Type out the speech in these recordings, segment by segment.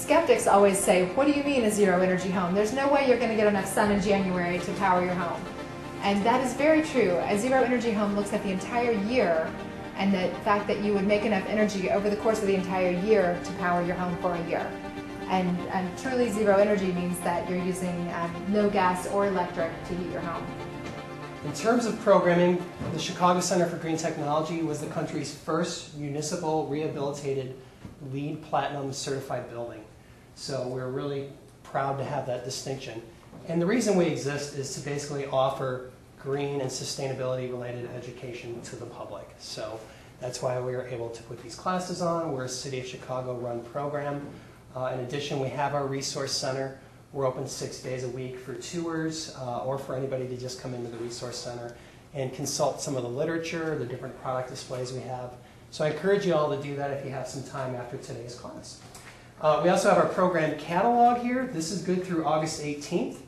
skeptics always say, what do you mean a zero energy home? There's no way you're going to get enough sun in January to power your home. And that is very true. A zero energy home looks at the entire year and the fact that you would make enough energy over the course of the entire year to power your home for a year. And truly zero energy means that you're using no gas or electric to heat your home. In terms of programming, the Chicago Center for Green Technology was the country's first municipal rehabilitated LEED Platinum certified building. So we're really proud to have that distinction. And the reason we exist is to basically offer green and sustainability related education to the public. So that's why we were able to put these classes on. We're a City of Chicago run program. In addition, we have our resource center. We're open 6 days a week for tours or for anybody to just come into the resource center and consult some of the literature, the different product displays we have. So I encourage you all to do that if you have some time after today's class. We also have our program catalog here. This is good through August 18th.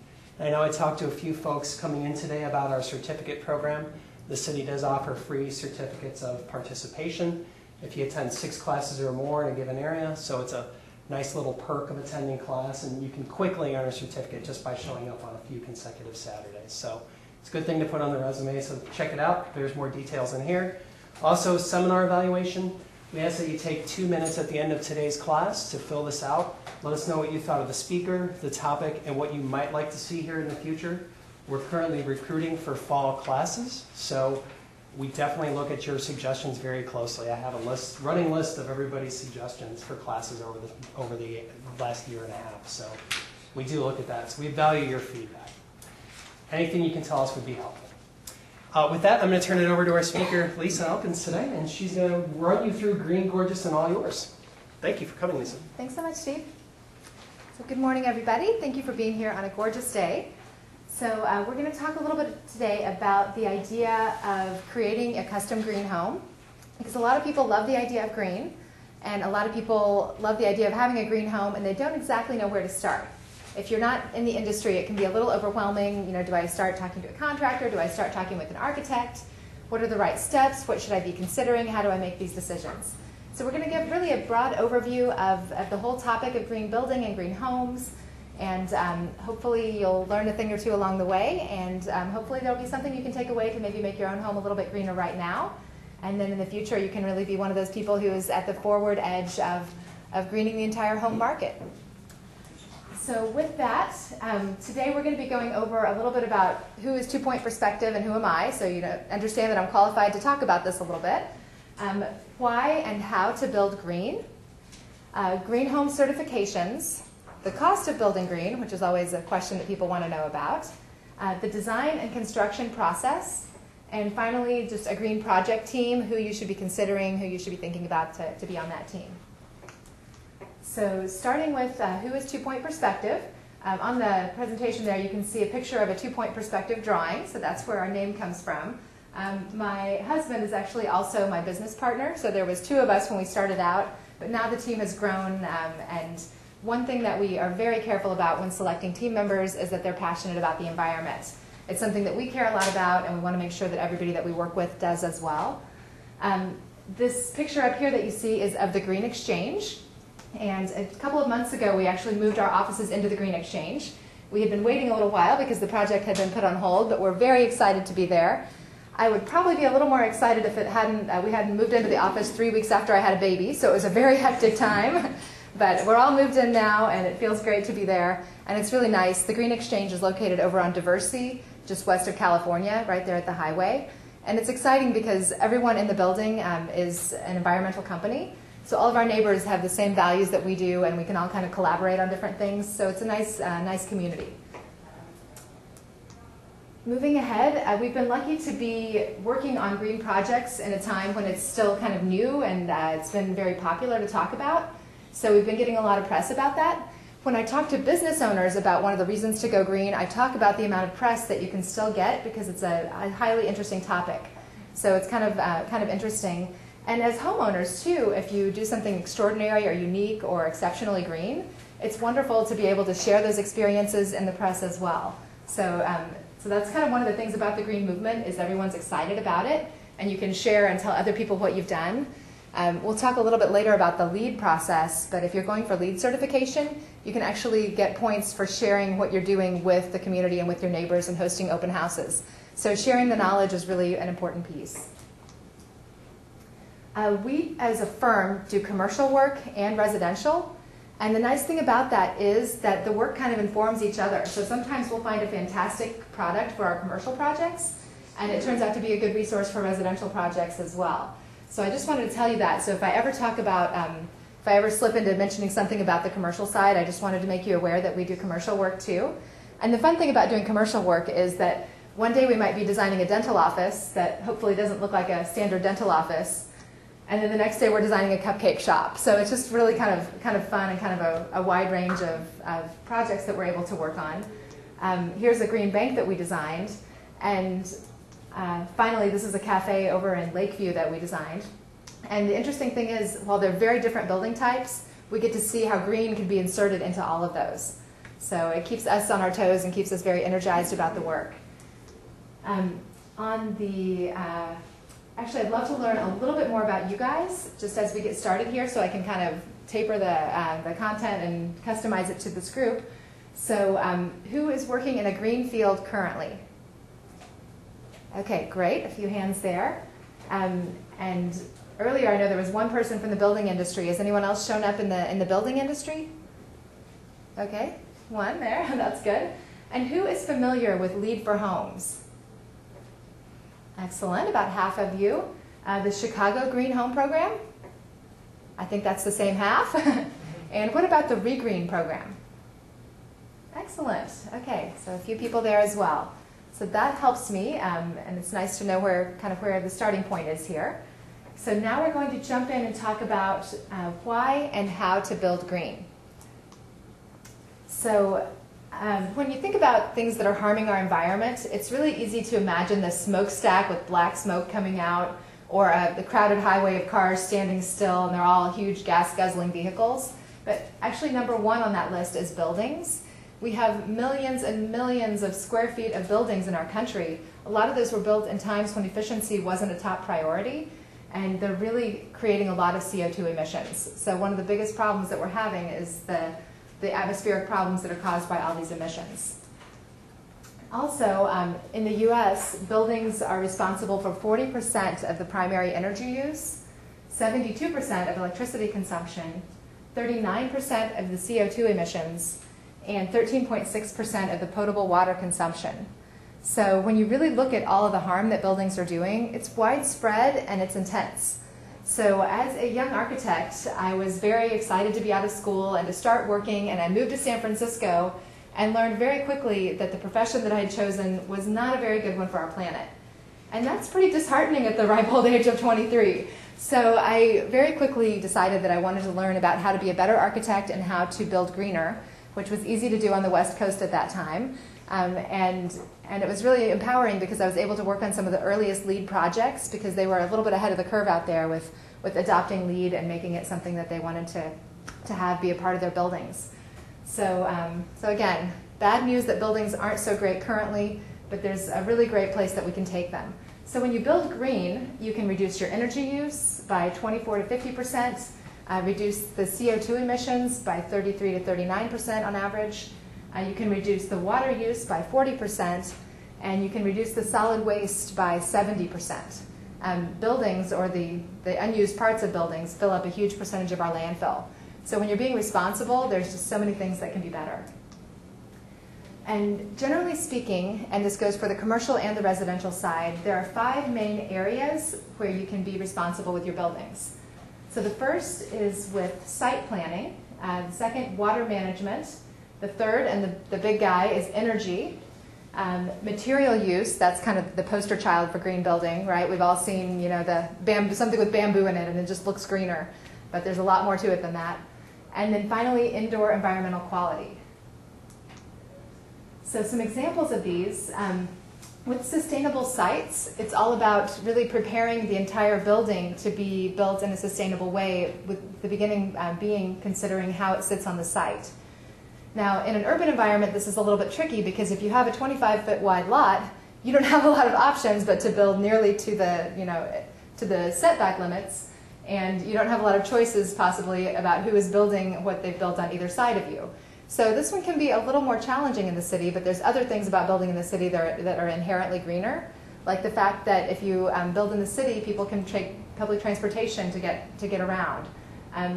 I know I talked to a few folks coming in today about our certificate program. The city does offer free certificates of participation if you attend 6 classes or more in a given area. So it's a nice little perk of attending class, and you can quickly earn a certificate just by showing up on a few consecutive Saturdays. So it's a good thing to put on the resume, so check it out. There's more details in here. Also, seminar evaluation. We ask that you take 2 minutes at the end of today's class to fill this out. Let us know what you thought of the speaker, the topic, and what you might like to see here in the future. We're currently recruiting for fall classes, so we definitely look at your suggestions very closely. I have a running list of everybody's suggestions for classes over the last year and a half. So we do look at that. So we value your feedback. Anything you can tell us would be helpful. With that, I'm going to turn it over to our speaker, Lisa Elkins, today, and she's going to run you through Green, Gorgeous, and All Yours. Thank you for coming, Lisa. Thanks so much, Steve. So good morning, everybody. Thank you for being here on a gorgeous day. So we're going to talk a little bit today about the idea of creating a custom green home, because a lot of people love the idea of green, and a lot of people love the idea of having a green home, and they don't exactly know where to start. If you're not in the industry, it can be a little overwhelming. You know, do I start talking to a contractor? Do I start talking with an architect? What are the right steps? What should I be considering? How do I make these decisions? So we're going to give really a broad overview of the whole topic of green building and green homes. And hopefully you'll learn a thing or two along the way, and hopefully there'll be something you can take away to maybe make your own home a little bit greener right now. And then in the future you can really be one of those people who is at the forward edge of greening the entire home market. So with that, today we're going to be going over a little bit about who is 2 Point Perspective and who am I, so you understand that I'm qualified to talk about this a little bit. Why and how to build green, green home certifications, the cost of building green, which is always a question that people want to know about, the design and construction process, and finally just a green project team, who you should be considering, who you should be thinking about to be on that team. So starting with who is 2 Point Perspective, on the presentation there you can see a picture of a 2 Point Perspective drawing, so that's where our name comes from. My husband is actually also my business partner, so there was 2 of us when we started out, but now the team has grown, and one thing that we are very careful about when selecting team members is that they're passionate about the environment. It's something that we care a lot about, and we want to make sure that everybody that we work with does as well. This picture up here that you see is of the Green Exchange, and a couple of months ago we actually moved our offices into the Green Exchange. We had been waiting a little while because the project had been put on hold, but we're very excited to be there. I would probably be a little more excited if it hadn't, we hadn't moved into the office 3 weeks after I had a baby, so it was a very hectic time. But we're all moved in now, and it feels great to be there, and it's really nice. The Green Exchange is located over on Diversey, just west of California, right there at the highway. And it's exciting because everyone in the building is an environmental company, so all of our neighbors have the same values that we do, and we can all kind of collaborate on different things, so it's a nice community. Moving ahead, we've been lucky to be working on green projects in a time when it's still kind of new, and it's been very popular to talk about. So we've been getting a lot of press about that. When I talk to business owners about one of the reasons to go green, I talk about the amount of press that you can still get because it's a highly interesting topic. So it's kind of interesting. And as homeowners too, if you do something extraordinary or unique or exceptionally green, it's wonderful to be able to share those experiences in the press as well. So that's kind of one of the things about the green movement is everyone's excited about it, and you can share and tell other people what you've done. We'll talk a little bit later about the LEED process, but if you're going for LEED certification, you can actually get points for sharing what you're doing with the community and with your neighbors and hosting open houses. So sharing the knowledge is really an important piece. We, as a firm, do commercial work and residential. And the nice thing about that is that the work kind of informs each other. So sometimes we'll find a fantastic product for our commercial projects, and it turns out to be a good resource for residential projects as well. So I just wanted to tell you that. So if I ever talk about, if I ever slip into mentioning something about the commercial side, I just wanted to make you aware that we do commercial work too. And the fun thing about doing commercial work is that one day we might be designing a dental office that hopefully doesn't look like a standard dental office. And then the next day we're designing a cupcake shop. So it's just really kind of fun and kind of a wide range of projects that we're able to work on. Here's a green bank that we designed. And finally, this is a cafe over in Lakeview that we designed. And the interesting thing is, while they're very different building types, we get to see how green can be inserted into all of those. So it keeps us on our toes and keeps us very energized about the work. Actually, I'd love to learn a little bit more about you guys, just as we get started here, so I can kind of taper the content and customize it to this group. So who is working in a green field currently? Okay, great, a few hands there. And earlier I know there was one person from the building industry. Has anyone else shown up in the building industry? Okay, one there, that's good. And who is familiar with LEED for Homes? Excellent, about half of you. The Chicago Green Home Program? I think that's the same half. And what about the Regreen program? Excellent, okay, so a few people there as well. So that helps me, and it's nice to know where the starting point is here. So now we're going to jump in and talk about why and how to build green. So when you think about things that are harming our environment, it's really easy to imagine the smokestack with black smoke coming out, or the crowded highway of cars standing still, and they're all huge gas-guzzling vehicles. But actually, number one on that list is buildings. We have millions and millions of square feet of buildings in our country. A lot of those were built in times when efficiency wasn't a top priority, and they're really creating a lot of CO2 emissions. So one of the biggest problems that we're having is the atmospheric problems that are caused by all these emissions. Also, in the US, buildings are responsible for 40% of the primary energy use, 72% of electricity consumption, 39% of the CO2 emissions, and 13.6% of the potable water consumption. So when you really look at all of the harm that buildings are doing, it's widespread and it's intense. So as a young architect, I was very excited to be out of school and to start working, and I moved to San Francisco and learned very quickly that the profession that I had chosen was not a very good one for our planet. And that's pretty disheartening at the ripe old age of 23. So I very quickly decided that I wanted to learn about how to be a better architect and how to build greener, which was easy to do on the West Coast at that time. And it was really empowering because I was able to work on some of the earliest LEED projects, because they were a little bit ahead of the curve out there with adopting LEED and making it something that they wanted to have be a part of their buildings. So again, bad news that buildings aren't so great currently, but there's a really great place that we can take them. So when you build green, you can reduce your energy use by 24 to 50%, reduce the CO2 emissions by 33 to 39% on average. You can reduce the water use by 40%, and you can reduce the solid waste by 70%. Buildings, or the unused parts of buildings, fill up a huge percentage of our landfill. So when you're being responsible, there's just so many things that can be better. And generally speaking, and this goes for the commercial and the residential side, there are 5 main areas where you can be responsible with your buildings. So the first is with site planning, the second, water management, the third, and the big guy, is energy. Material use, that's kind of the poster child for green building, right? We've all seen, something with bamboo in it, and it just looks greener. But there's a lot more to it than that. And then finally, indoor environmental quality. So some examples of these. With sustainable sites, it's all about really preparing the entire building to be built in a sustainable way, with the beginning being considering how it sits on the site. Now, in an urban environment, this is a little bit tricky, because if you have a 25-foot wide lot, you don't have a lot of options but to build nearly to the setback limits. and you don't have a lot of choices possibly about who is building what they've built on either side of you. So this one can be a little more challenging in the city, but there's other things about building in the city that are inherently greener, like the fact that if you build in the city, people can take public transportation to get around.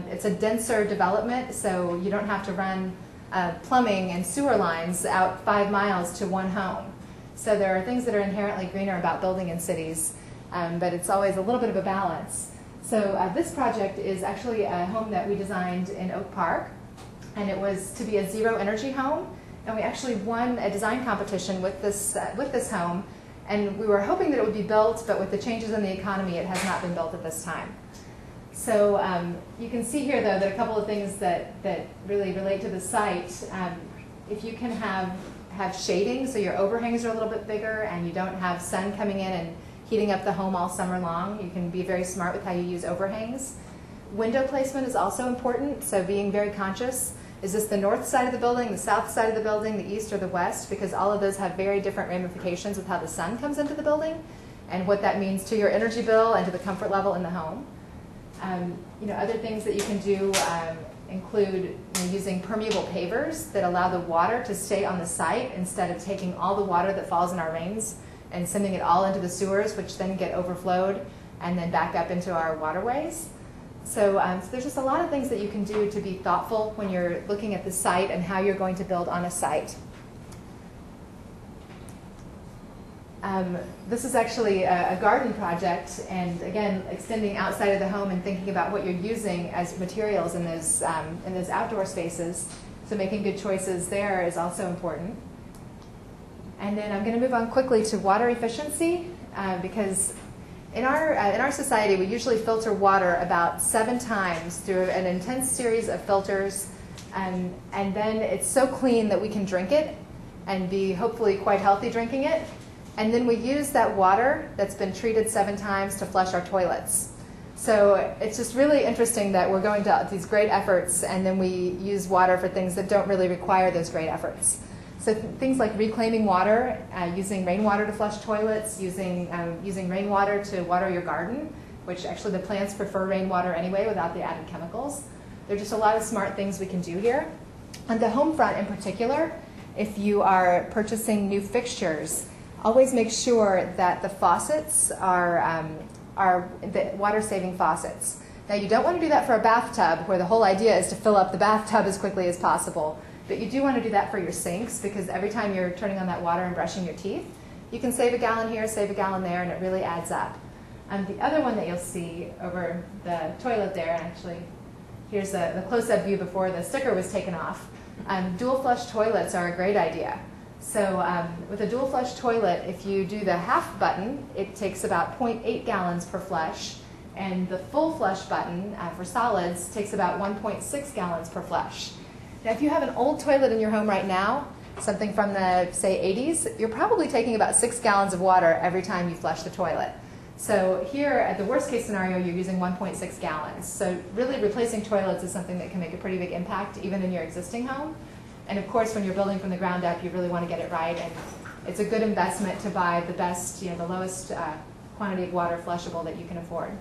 It's a denser development, so you don't have to run plumbing and sewer lines out 5 miles to one home. So there are things that are inherently greener about building in cities, but it's always a little bit of a balance. So this project is actually a home that we designed in Oak Park, and it was to be a zero energy home, and we actually won a design competition with this home, and we were hoping that it would be built, but with the changes in the economy, it has not been built at this time. So you can see here, though, that a couple of things that really relate to the site. If you can have shading, so your overhangs are a little bit bigger, and you don't have sun coming in and heating up the home all summer long, you can be very smart with how you use overhangs. Window placement is also important, so being very conscious. Is this the north side of the building, the south side of the building, the east or the west? Because all of those have very different ramifications with how the sun comes into the building and what that means to your energy bill and to the comfort level in the home. Other things that you can do include using permeable pavers that allow the water to stay on the site instead of taking all the water that falls in our rains and sending it all into the sewers, which then get overflowed and then back up into our waterways. So there's just a lot of things that you can do to be thoughtful when you're looking at the site and how you're going to build on a site. This is actually a garden project, and again, extending outside of the home and thinking about what you're using as materials in those outdoor spaces. So making good choices there is also important. And then I'm going to move on quickly to water efficiency, because in our society, we usually filter water about 7 times through an intense series of filters, and then it's so clean that we can drink it and be hopefully quite healthy drinking it. And then we use that water that's been treated 7 times to flush our toilets. So it's just really interesting that we're going to these great efforts, and then we use water for things that don't really require those great efforts. So things like reclaiming water, using rainwater to flush toilets, using rainwater to water your garden, which actually the plants prefer rainwater anyway without the added chemicals. There are just a lot of smart things we can do here. On the home front in particular, if you are purchasing new fixtures, always make sure that the faucets are the water-saving faucets. Now, you don't want to do that for a bathtub, where the whole idea is to fill up the bathtub as quickly as possible. But you do want to do that for your sinks, because every time you're turning on that water and brushing your teeth, you can save a gallon here, save a gallon there, and it really adds up. The other one that you'll see over the toilet there, and actually here's the close-up view before the sticker was taken off. Dual flush toilets are a great idea. So with a dual flush toilet, if you do the half button, it takes about 0.8 gallons per flush, and the full flush button for solids takes about 1.6 gallons per flush. Now, if you have an old toilet in your home right now, something from the, say, 80s, you're probably taking about 6 gallons of water every time you flush the toilet. So here, at the worst case scenario, you're using 1.6 gallons. So really replacing toilets is something that can make a pretty big impact even in your existing home. And of course, when you're building from the ground up, you really want to get it right. And it's a good investment to buy the best, the lowest quantity of water flushable that you can afford.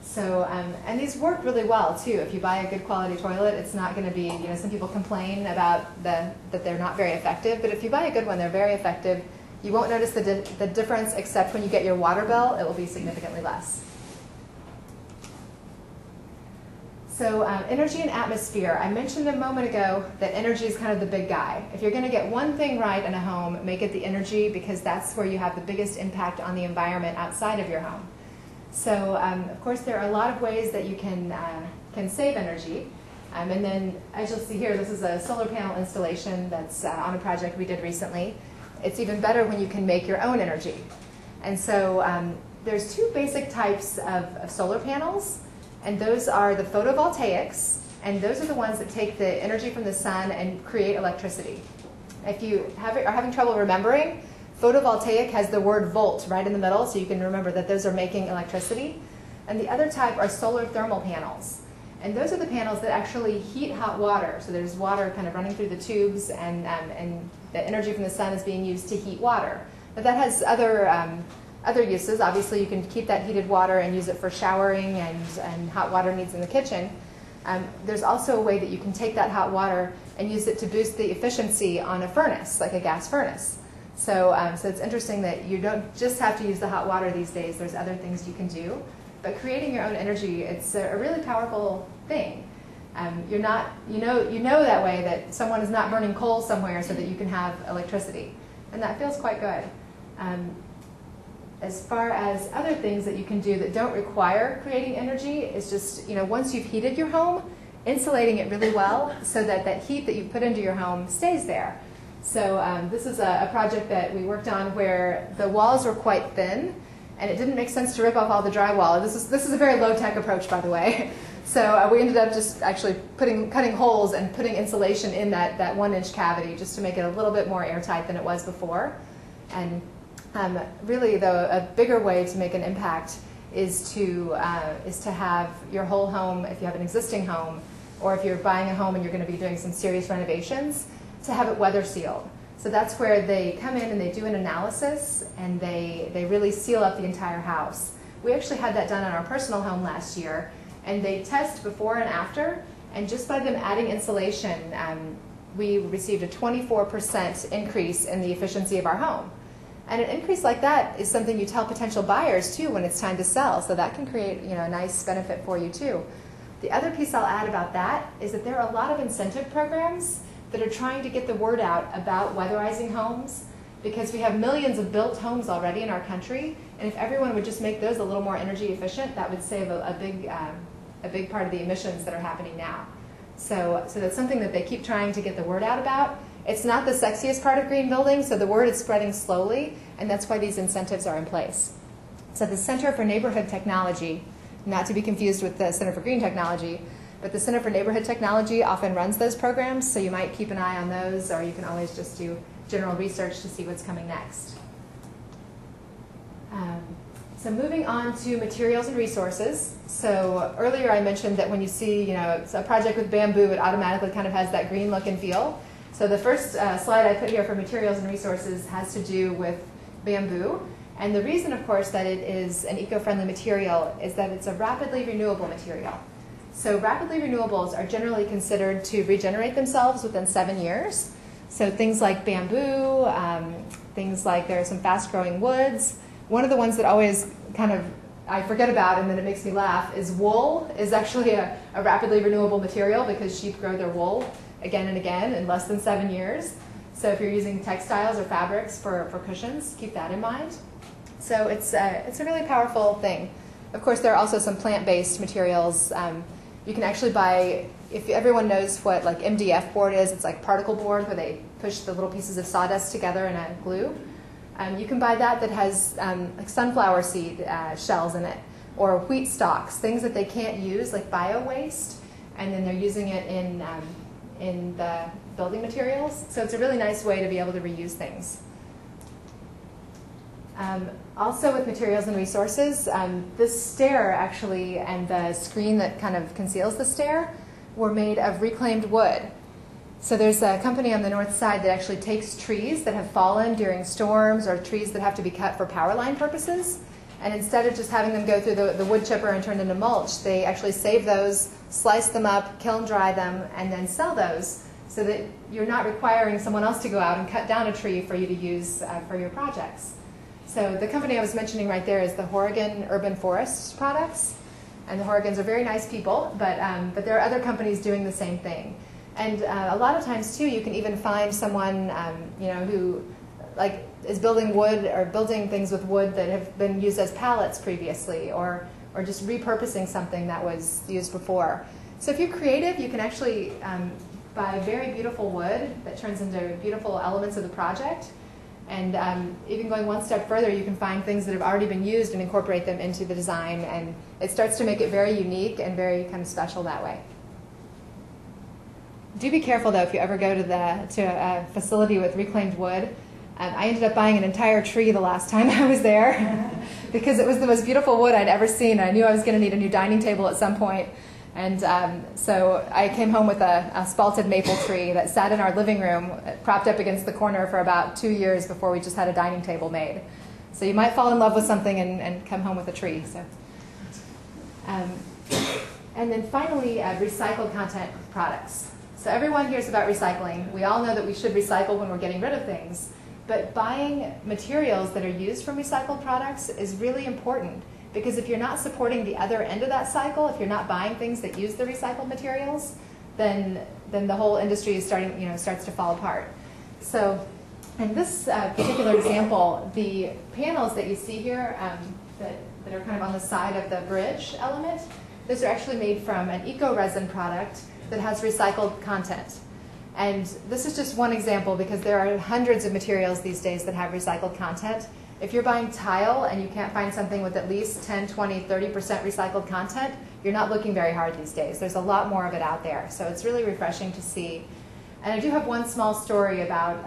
So, and these work really well too. If you buy a good quality toilet, it's not going to be, some people complain about that they're not very effective, but if you buy a good one, they're very effective. You won't notice the difference, except when you get your water bill, it will be significantly less. So energy and atmosphere. I mentioned a moment ago that energy is kind of the big guy. If you're going to get one thing right in a home, make it the energy, because that's where you have the biggest impact on the environment outside of your home. So of course, there are a lot of ways that you can save energy. And then, as you'll see here, this is a solar panel installation that's on a project we did recently. It's even better when you can make your own energy. And so there's 2 basic types of solar panels. And those are the photovoltaics, and those are the ones that take the energy from the sun and create electricity. If you are having trouble remembering, photovoltaic has the word volt right in the middle, so you can remember that those are making electricity. And the other type are solar thermal panels. And those are the panels that actually heat hot water. So there's water kind of running through the tubes, and the energy from the sun is being used to heat water. But that has other other uses. Obviously, you can keep that heated water and use it for showering and hot water needs in the kitchen. There's also a way that you can take that hot water and use it to boost the efficiency on a furnace, like a gas furnace. So it's interesting that you don't just have to use the hot water these days. There's other things you can do. But creating your own energy, it's a really powerful thing. You know that way that someone is not burning coal somewhere so that you can have electricity. And that feels quite good. As far as other things that you can do that don't require creating energy is just, once you've heated your home, insulating it really well so that that heat that you put into your home stays there. So this is a project that we worked on where the walls were quite thin, and it didn't make sense to rip off all the drywall. This is a very low-tech approach, by the way. So we ended up just actually cutting holes and putting insulation in that 1-inch cavity just to make it a little bit more airtight than it was before. And really, though, a bigger way to make an impact is to have your whole home, if you have an existing home, or if you're buying a home and you're going to be doing some serious renovations, to have it weather sealed. So that's where they come in and they do an analysis and they really seal up the entire house. We actually had that done on our personal home last year, and they test before and after, and just by them adding insulation, we received a 24% increase in the efficiency of our home. And an increase like that is something you tell potential buyers too when it's time to sell, so that can create a nice benefit for you too. The other piece I'll add about that is that there are a lot of incentive programs that are trying to get the word out about weatherizing homes, because we have millions of built homes already in our country, and if everyone would just make those a little more energy efficient, that would save a big part of the emissions that are happening now. So that's something that they keep trying to get the word out about. It's not the sexiest part of green building, so the word is spreading slowly, and that's why these incentives are in place. So the Center for Neighborhood Technology, not to be confused with the Center for Green Technology, but the Center for Neighborhood Technology often runs those programs, so you might keep an eye on those, or you can always just do general research to see what's coming next. So moving on to materials and resources. So earlier I mentioned that when you see it's a project with bamboo, it automatically kind of has that green look and feel. So the first slide I put here for materials and resources has to do with bamboo. And the reason, of course, that it is an eco-friendly material is that it's a rapidly renewable material. So rapidly renewables are generally considered to regenerate themselves within 7 years. So things like bamboo, things like there are some fast-growing woods. One of the ones that always I forget about and then it makes me laugh is wool is actually a rapidly renewable material because sheep grow their wool again and again in less than 7 years. So if you're using textiles or fabrics for cushions, keep that in mind. So it's a really powerful thing. Of course, there are also some plant-based materials. You can actually buy, if everyone knows what like MDF board is, it's like particle board where they push the little pieces of sawdust together in a glue. You can buy that has like sunflower seed shells in it, or wheat stalks, things that they can't use, like bio-waste, and then they're using it in the building materials. So it's a really nice way to be able to reuse things. Also with materials and resources, this stair actually and the screen that kind of conceals the stair were made of reclaimed wood. So there's a company on the north side that actually takes trees that have fallen during storms or trees that have to be cut for power line purposes, and instead of just having them go through the wood chipper and turned into mulch, they actually save those, slice them up, kiln dry them, and then sell those so that you're not requiring someone else to go out and cut down a tree for you to use for your projects. So the company I was mentioning right there is the Horrigan Urban Forest Products, and the Horrigans are very nice people, but there are other companies doing the same thing. And a lot of times too, you can even find someone who like is building wood or building things with wood that have been used as pallets previously, or just repurposing something that was used before. So if you're creative, you can actually buy very beautiful wood that turns into beautiful elements of the project. And even going one step further, you can find things that have already been used and incorporate them into the design, and it starts to make it very unique and very kind of special that way. Do be careful though if you ever go to a facility with reclaimed wood. I ended up buying an entire tree the last time I was there because it was the most beautiful wood I'd ever seen. I knew I was going to need a new dining table at some point. And so I came home with a spalted maple tree that sat in our living room, propped up against the corner for about 2 years before we just had a dining table made. So you might fall in love with something and come home with a tree. So, and then finally, recycled content products. So everyone hears about recycling. We all know that we should recycle when we're getting rid of things. But buying materials that are used from recycled products is really important, because if you're not supporting the other end of that cycle, if you're not buying things that use the recycled materials, then the whole industry is starts to fall apart. So in this particular example, the panels that you see here that are kind of on the side of the bridge element, those are actually made from an eco-resin product that has recycled content. And this is just one example, because there are hundreds of materials these days that have recycled content. If you're buying tile and you can't find something with at least 10, 20, 30% recycled content, you're not looking very hard these days. There's a lot more of it out there. So it's really refreshing to see. And I do have one small story about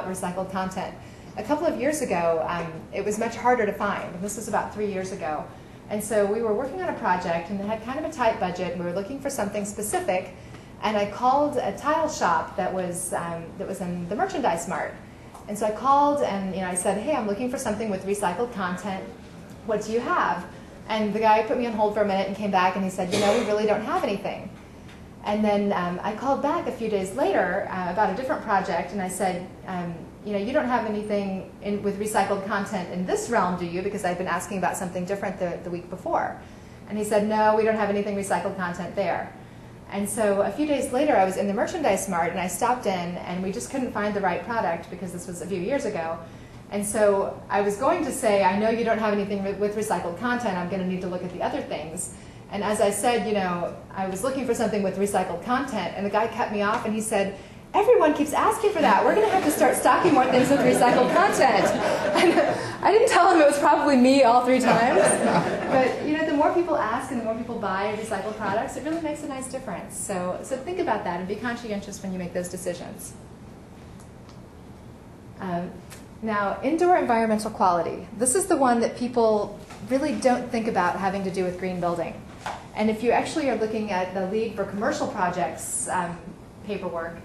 recycled content. A couple of years ago, it was much harder to find. This was about 3 years ago. And so we were working on a project, and it had kind of a tight budget, and we were looking for something specific. And I called a tile shop that was in the merchandise mart. And so I called and I said, hey, I'm looking for something with recycled content. What do you have? And the guy put me on hold for a minute and came back and he said, we really don't have anything. And then I called back a few days later about a different project, and I said, you don't have anything with recycled content in this realm, do you? Because I'd been asking about something different the week before. And he said, no, we don't have anything recycled content there. And so a few days later, I was in the merchandise mart, and I stopped in, and we just couldn't find the right product, because this was a few years ago. And so I was going to say, I know you don't have anything with recycled content. I'm going to need to look at the other things. And as I said, I was looking for something with recycled content, and the guy cut me off, and he said, everyone keeps asking for that. We're going to have to start stocking more things with recycled content. And I didn't tell him it was probably me all 3 times. But the more people ask and the more people buy recycled products, it really makes a nice difference. So think about that and be conscientious when you make those decisions. Now, indoor environmental quality. This is the one that people really don't think about having to do with green building. And if you actually are looking at the League for Commercial Projects paperwork,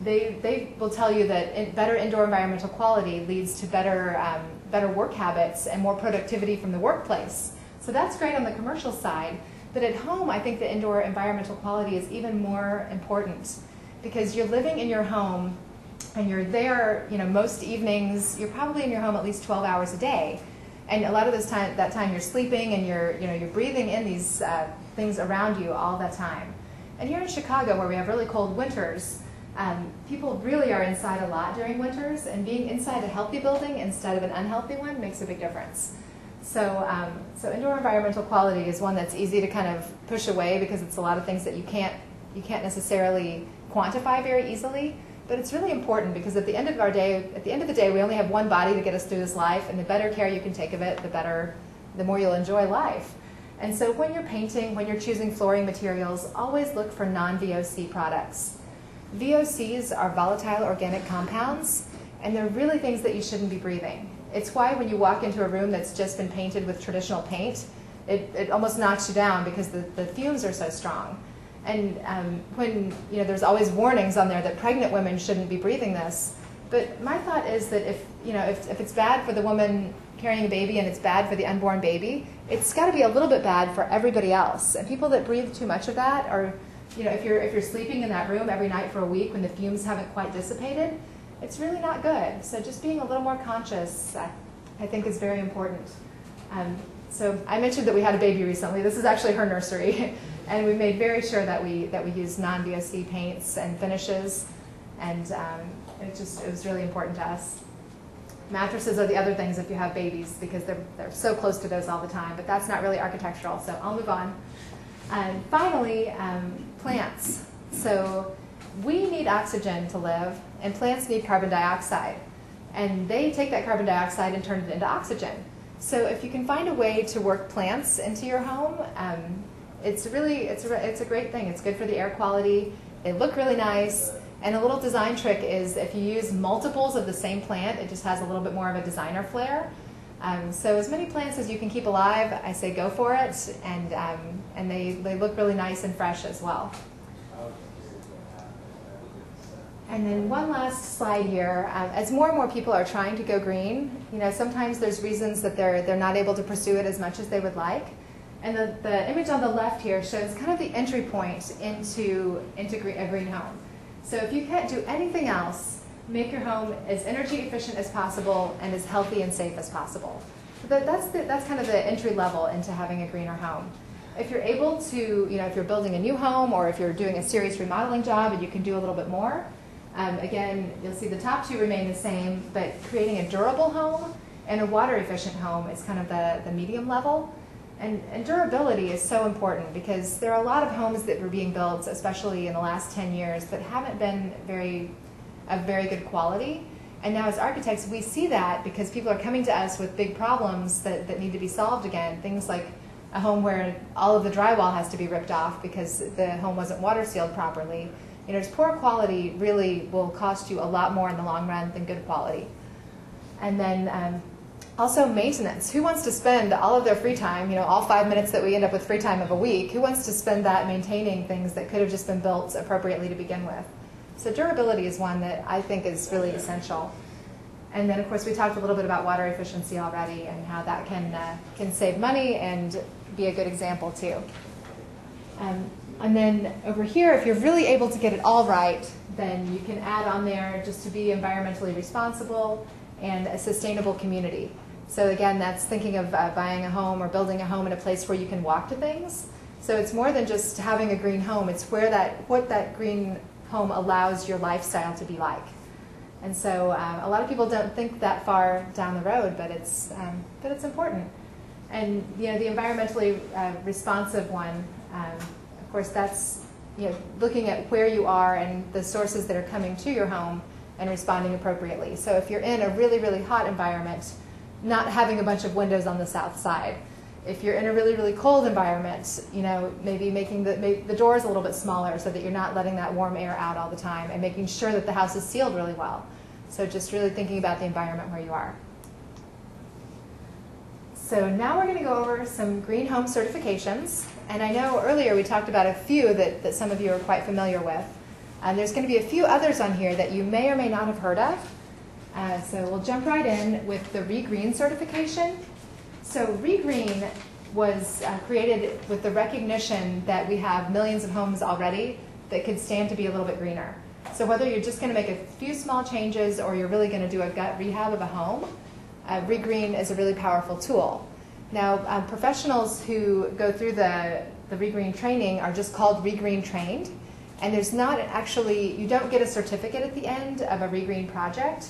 they will tell you that better indoor environmental quality leads to better work habits and more productivity from the workplace. So that's great on the commercial side. But at home, I think the indoor environmental quality is even more important, because you're living in your home and you're there, most evenings. You're probably in your home at least 12 hours a day. And a lot of that time you're sleeping and you're breathing in these things around you all the time. And here in Chicago, where we have really cold winters, people really are inside a lot during winters, and being inside a healthy building instead of an unhealthy one makes a big difference. So indoor environmental quality is one that's easy to kind of push away, because it's a lot of things that you can't necessarily quantify very easily. But it's really important, because at the end of the day, we only have one body to get us through this life, and the better care you can take of it, the more you'll enjoy life. And so when you're painting, when you're choosing flooring materials, always look for non-VOC products. VOCs are volatile organic compounds, and they're really things that you shouldn't be breathing. It's why when you walk into a room that's just been painted with traditional paint, it almost knocks you down, because the fumes are so strong. And when there's always warnings on there that pregnant women shouldn't be breathing this. But my thought is that if it's bad for the woman carrying a baby and it's bad for the unborn baby, it's got to be a little bit bad for everybody else. And people that breathe too much of that, or if you're sleeping in that room every night for a week when the fumes haven't quite dissipated, it's really not good. So just being a little more conscious, I think, is very important. So I mentioned that we had a baby recently. This is actually her nursery. And we made very sure that we use non-VOC paints and finishes, and it was really important to us. Mattresses are the other things if you have babies, because they're so close to those all the time, but that's not really architectural, so I'll move on. And finally, plants. So we need oxygen to live, and plants need carbon dioxide. And they take that carbon dioxide and turn it into oxygen. So if you can find a way to work plants into your home, it's a great thing. It's good for the air quality. They look really nice. And a little design trick is if you use multiples of the same plant, it just has a little bit more of a designer flair. So as many plants as you can keep alive, I say go for it. And they look really nice and fresh as well. And then one last slide here. As more and more people are trying to go green, sometimes there's reasons that they're not able to pursue it as much as they would like. And the image on the left here shows kind of the entry point into a green home. So if you can't do anything else, make your home as energy efficient as possible and as healthy and safe as possible. So that's kind of the entry level into having a greener home. If you're able to, if you're building a new home or if you're doing a serious remodeling job and you can do a little bit more, again, you'll see the top two remain the same, but creating a durable home and a water efficient home is kind of the medium level. And durability is so important because there are a lot of homes that were being built, especially in the last 10 years, that haven't been of very good quality. And now as architects, we see that because people are coming to us with big problems that need to be solved again. Things like a home where all of the drywall has to be ripped off because the home wasn't water sealed properly. Poor quality really will cost you a lot more in the long run than good quality. And then also maintenance. Who wants to spend all of their free time, all 5 minutes that we end up with free time of a week, who wants to spend that maintaining things that could have just been built appropriately to begin with? So durability is one that I think is really essential. And then, of course, we talked a little bit about water efficiency already and how that can save money and be a good example, too. And then over here, if you're really able to get it all right, then you can add on there just to be environmentally responsible and a sustainable community. So again, that's thinking of buying a home or building a home in a place where you can walk to things. So it's more than just having a green home. It's what that green home allows your lifestyle to be like. And so a lot of people don't think that far down the road, but it's important. And the environmentally responsive one, of course, that's looking at where you are and the sources that are coming to your home and responding appropriately. So if you're in a really, really hot environment, not having a bunch of windows on the south side. If you're in a really, really cold environment, maybe making the doors a little bit smaller so that you're not letting that warm air out all the time and making sure that the house is sealed really well. So just really thinking about the environment where you are. So now we're going to go over some green home certifications. And I know earlier we talked about a few that some of you are quite familiar with. There's going to be a few others on here that you may or may not have heard of. So we'll jump right in with the ReGreen certification. So ReGreen was created with the recognition that we have millions of homes already that could stand to be a little bit greener. So whether you're just going to make a few small changes or you're really going to do a gut rehab of a home, ReGreen is a really powerful tool. Now, professionals who go through the ReGreen training are just called ReGreen trained. And there's not actually, you don't get a certificate at the end of a ReGreen project.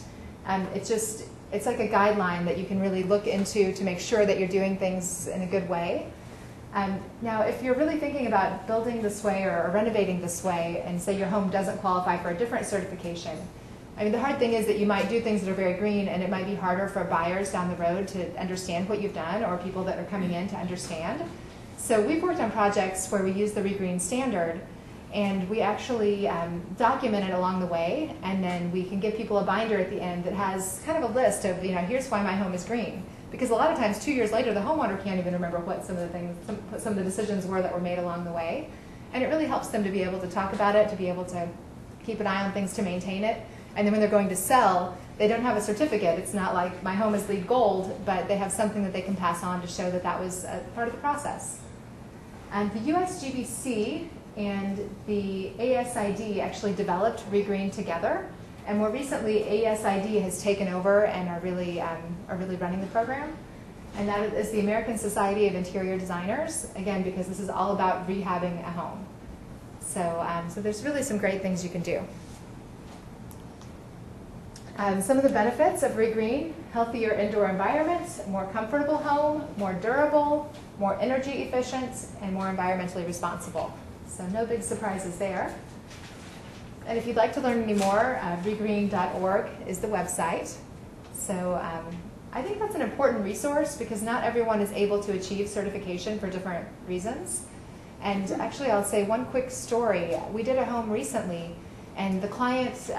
It's like a guideline that you can really look into to make sure that you're doing things in a good way. Now, if you're really thinking about building this way or renovating this way, and say your home doesn't qualify for a different certification, the hard thing is that you might do things that are very green, and it might be harder for buyers down the road to understand what you've done, or people that are coming in to understand. So we've worked on projects where we use the ReGreen standard, and we actually document it along the way, and then we can give people a binder at the end that has kind of a list of, here's why my home is green. Because a lot of times, 2 years later, the homeowner can't even remember what some of the decisions were that were made along the way. And it really helps them to be able to talk about it, to be able to keep an eye on things to maintain it. And then when they're going to sell, they don't have a certificate. It's not like my home is LEED Gold, but they have something that they can pass on to show that that was a part of the process. And the USGBC and the ASID actually developed ReGreen together. And more recently, ASID has taken over and are really running the program. And that is the American Society of Interior Designers, again, because this is all about rehabbing a home. So there's really some great things you can do. Some of the benefits of ReGreen: healthier indoor environment, more comfortable home, more durable, more energy efficient, and more environmentally responsible. So no big surprises there. And if you'd like to learn any more, regreen.org is the website. So I think that's an important resource because not everyone is able to achieve certification for different reasons. And actually, I'll say one quick story. We did a home recently, and the client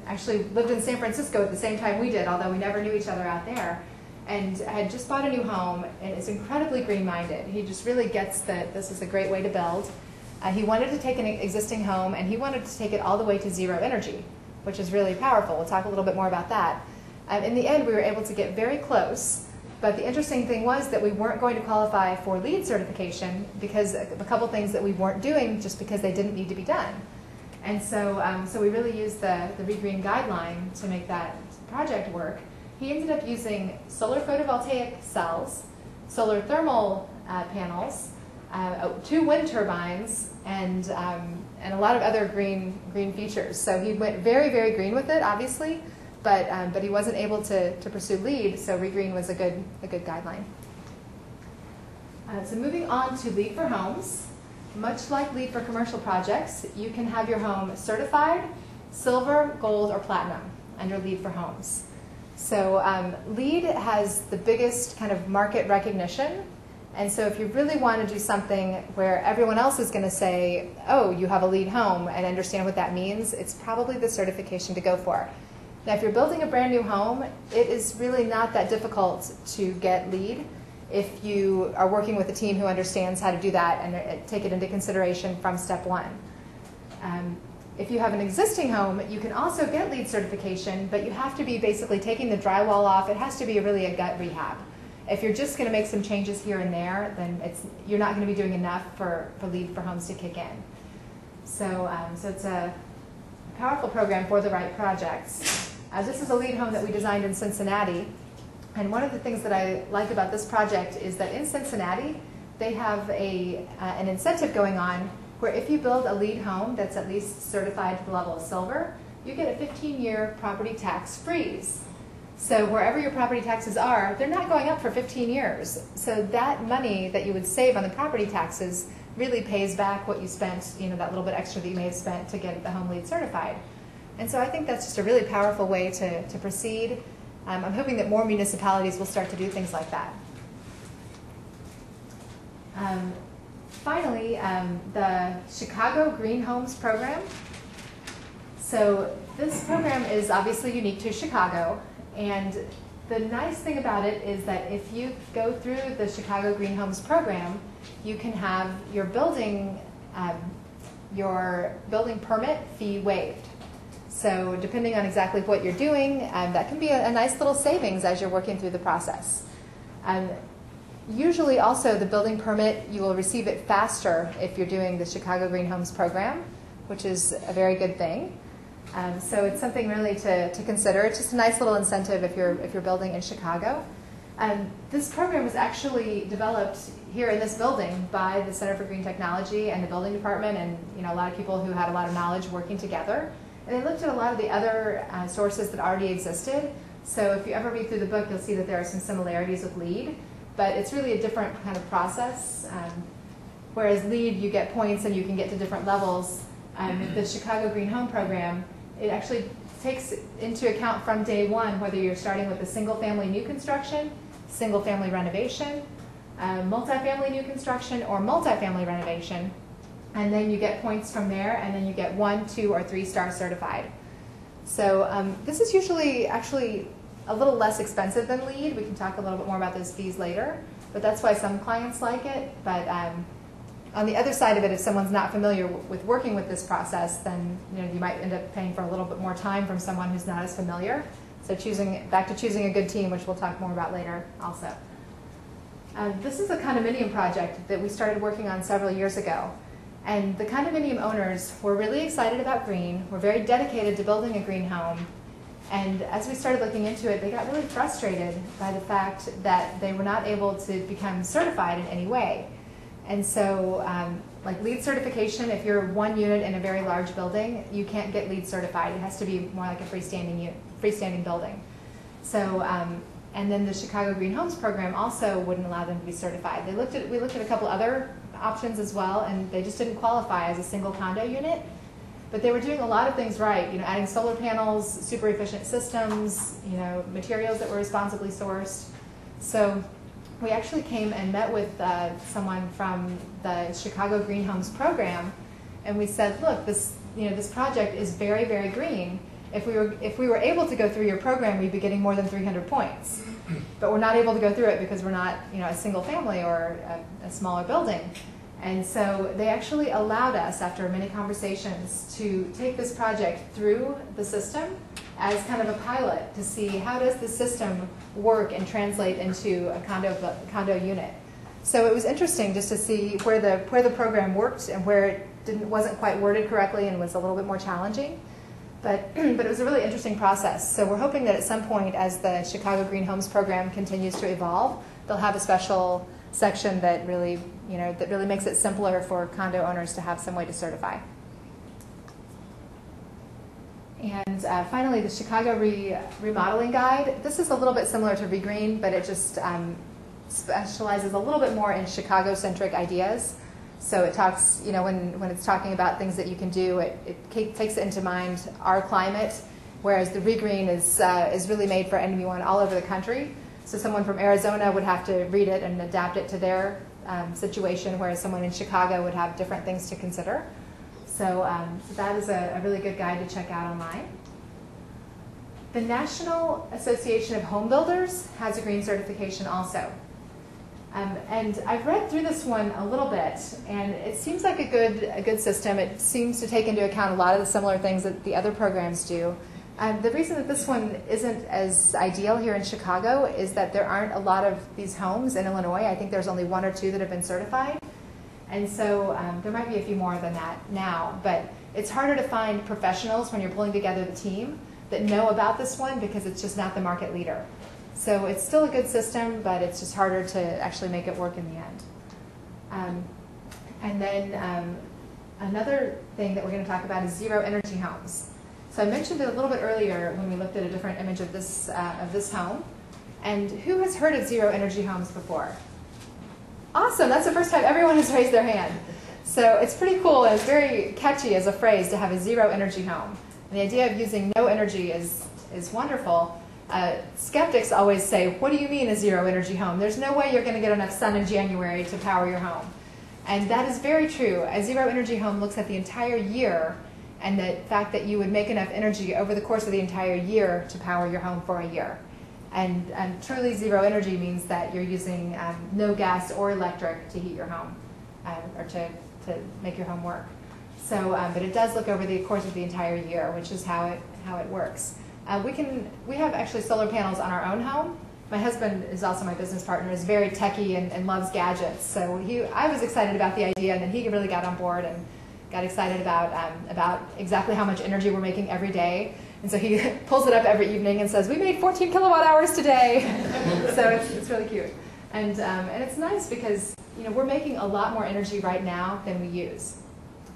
actually lived in San Francisco at the same time we did, although we never knew each other out there, and had just bought a new home and is incredibly green-minded. He just really gets that this is a great way to build. He wanted to take an existing home, and he wanted to take it all the way to zero energy. which is really powerful. We'll talk a little bit more about that. In the end, we were able to get very close, but the interesting thing was that we weren't going to qualify for LEED certification because of a couple things that we weren't doing just because they didn't need to be done. And so, so we really used the ReGreen guideline to make that project work. He ended up using solar photovoltaic cells, solar thermal panels, 2 wind turbines, and a lot of other green features. So he went very, very green with it, obviously, but he wasn't able to pursue LEED, so ReGreen was a good guideline. So moving on to LEED for homes. Much like LEED for commercial projects, you can have your home certified, silver, gold, or platinum under LEED for homes. So LEED has the biggest kind of market recognition, and so if you really want to do something where everyone else is going to say, oh, you have a LEED home, and understand what that means, it's probably the certification to go for. Now, if you're building a brand new home, it is really not that difficult to get LEED if you are working with a team who understands how to do that and take it into consideration from step 1. If you have an existing home, you can also get LEED certification, but you have to be basically taking the drywall off. It has to be really a gut rehab. If you're just going to make some changes here and there, then you're not going to be doing enough for LEED for homes to kick in. So, so it's a powerful program for the right projects. This is a LEED home that we designed in Cincinnati. And one of the things that I like about this project is that in Cincinnati, they have an incentive going on where if you build a LEED home that's at least certified to the level of silver, you get a 15-year property tax freeze. So wherever your property taxes are, they're not going up for 15 years. So that money that you would save on the property taxes really pays back what you spent, that little bit extra that you may have spent to get the home LEED certified. And so I think that's just a really powerful way to proceed. I'm hoping that more municipalities will start to do things like that. Finally, the Chicago Green Homes program. So this program is obviously unique to Chicago, and the nice thing about it is that if you go through the Chicago Green Homes program, you can have your building permit fee waived. So depending on exactly what you're doing, that can be a nice little savings as you're working through the process. Usually also the building permit, you will receive it faster if you're doing the Chicago Green Homes program, which is a very good thing. So it's something really to consider. It's just a nice little incentive if you're building in Chicago. This program was actually developed here in this building by the Center for Green Technology and the building department, and a lot of people who had a lot of knowledge working together. And they looked at a lot of the other sources that already existed. So if you ever read through the book, you'll see that there are some similarities with LEED, but it's really a different kind of process. Whereas LEED, you get points and you can get to different levels. The Chicago Green Home program, it actually takes into account from day 1 whether you're starting with a single-family new construction, single-family renovation, multifamily new construction, or multifamily renovation. And then you get points from there, and then you get 1, 2, or 3-star certified. So this is usually actually a little less expensive than LEED. We can talk a little bit more about those fees later, but that's why some clients like it. But on the other side of it, if someone's not familiar with working with this process, then you might end up paying for a little bit more time from someone who's not as familiar. So back to choosing a good team, which we'll talk more about later also. This is a condominium project that we started working on several years ago. And the condominium owners were really excited about green, were very dedicated to building a green home. And as we started looking into it, they got really frustrated by the fact that they were not able to become certified in any way. And so like LEED certification, if you're 1 unit in a very large building, you can't get LEED certified. It has to be more like a freestanding building. So, and then the Chicago Green Homes program also wouldn't allow them to be certified. We looked at a couple other options as well, and they just didn't qualify as a single condo unit. But they were doing a lot of things right, adding solar panels, super efficient systems, materials that were responsibly sourced. So we actually came and met with someone from the Chicago Green Homes program, and we said, look, this project is very, very green. If we were able to go through your program, we'd be getting more than 300 points. But we're not able to go through it because we're not a single family or a smaller building. And so they actually allowed us, after many conversations, to take this project through the system as kind of a pilot to see how does the system work and translate into a condo unit. So it was interesting just to see where the program worked and where it wasn't quite worded correctly and was a little bit more challenging. But it was a really interesting process. So we're hoping that at some point, as the Chicago Green Homes program continues to evolve, they'll have a special section that really makes it simpler for condo owners to have some way to certify. And finally, the Chicago Remodeling Guide. This is a little bit similar to ReGreen, but it just specializes a little bit more in Chicago-centric ideas. So it talks, when it's talking about things that you can do, it takes into mind our climate, whereas the ReGreen is really made for anyone all over the country. So someone from Arizona would have to read it and adapt it to their situation, whereas someone in Chicago would have different things to consider. So that is a really good guide to check out online. The National Association of Home Builders has a green certification also. And I've read through this one a little bit, and it seems like a good system. It seems to take into account a lot of the similar things that the other programs do. The reason that this one isn't as ideal here in Chicago is that there aren't a lot of these homes in Illinois. I think there's only 1 or 2 that have been certified. And so there might be a few more than that now. But it's harder to find professionals when you're pulling together the team that know about this one because it's just not the market leader. So it's still a good system, but it's just harder to actually make it work in the end. And then another thing that we're going to talk about is zero energy homes. So I mentioned it a little bit earlier when we looked at a different image of this home. And who has heard of zero energy homes before? Awesome, that's the first time everyone has raised their hand. So it's pretty cool, and it's very catchy as a phrase to have a zero energy home. And the idea of using no energy is wonderful. Skeptics always say, what do you mean a zero energy home? There's no way you're going to get enough sun in January to power your home. And that is very true. A zero energy home looks at the entire year and the fact that you would make enough energy over the course of the entire year to power your home for a year. And truly zero energy means that you're using no gas or electric to heat your home or to make your home work. So, but it does look over the course of the entire year, which is how it works. We have actually solar panels on our own home. My husband is also my business partner, is very techie and loves gadgets. So I was excited about the idea, and then he really got on board and got excited about exactly how much energy we're making every day. And so he pulls it up every evening and says, we made 14 kilowatt hours today. So it's really cute. And it's nice because we're making a lot more energy right now than we use.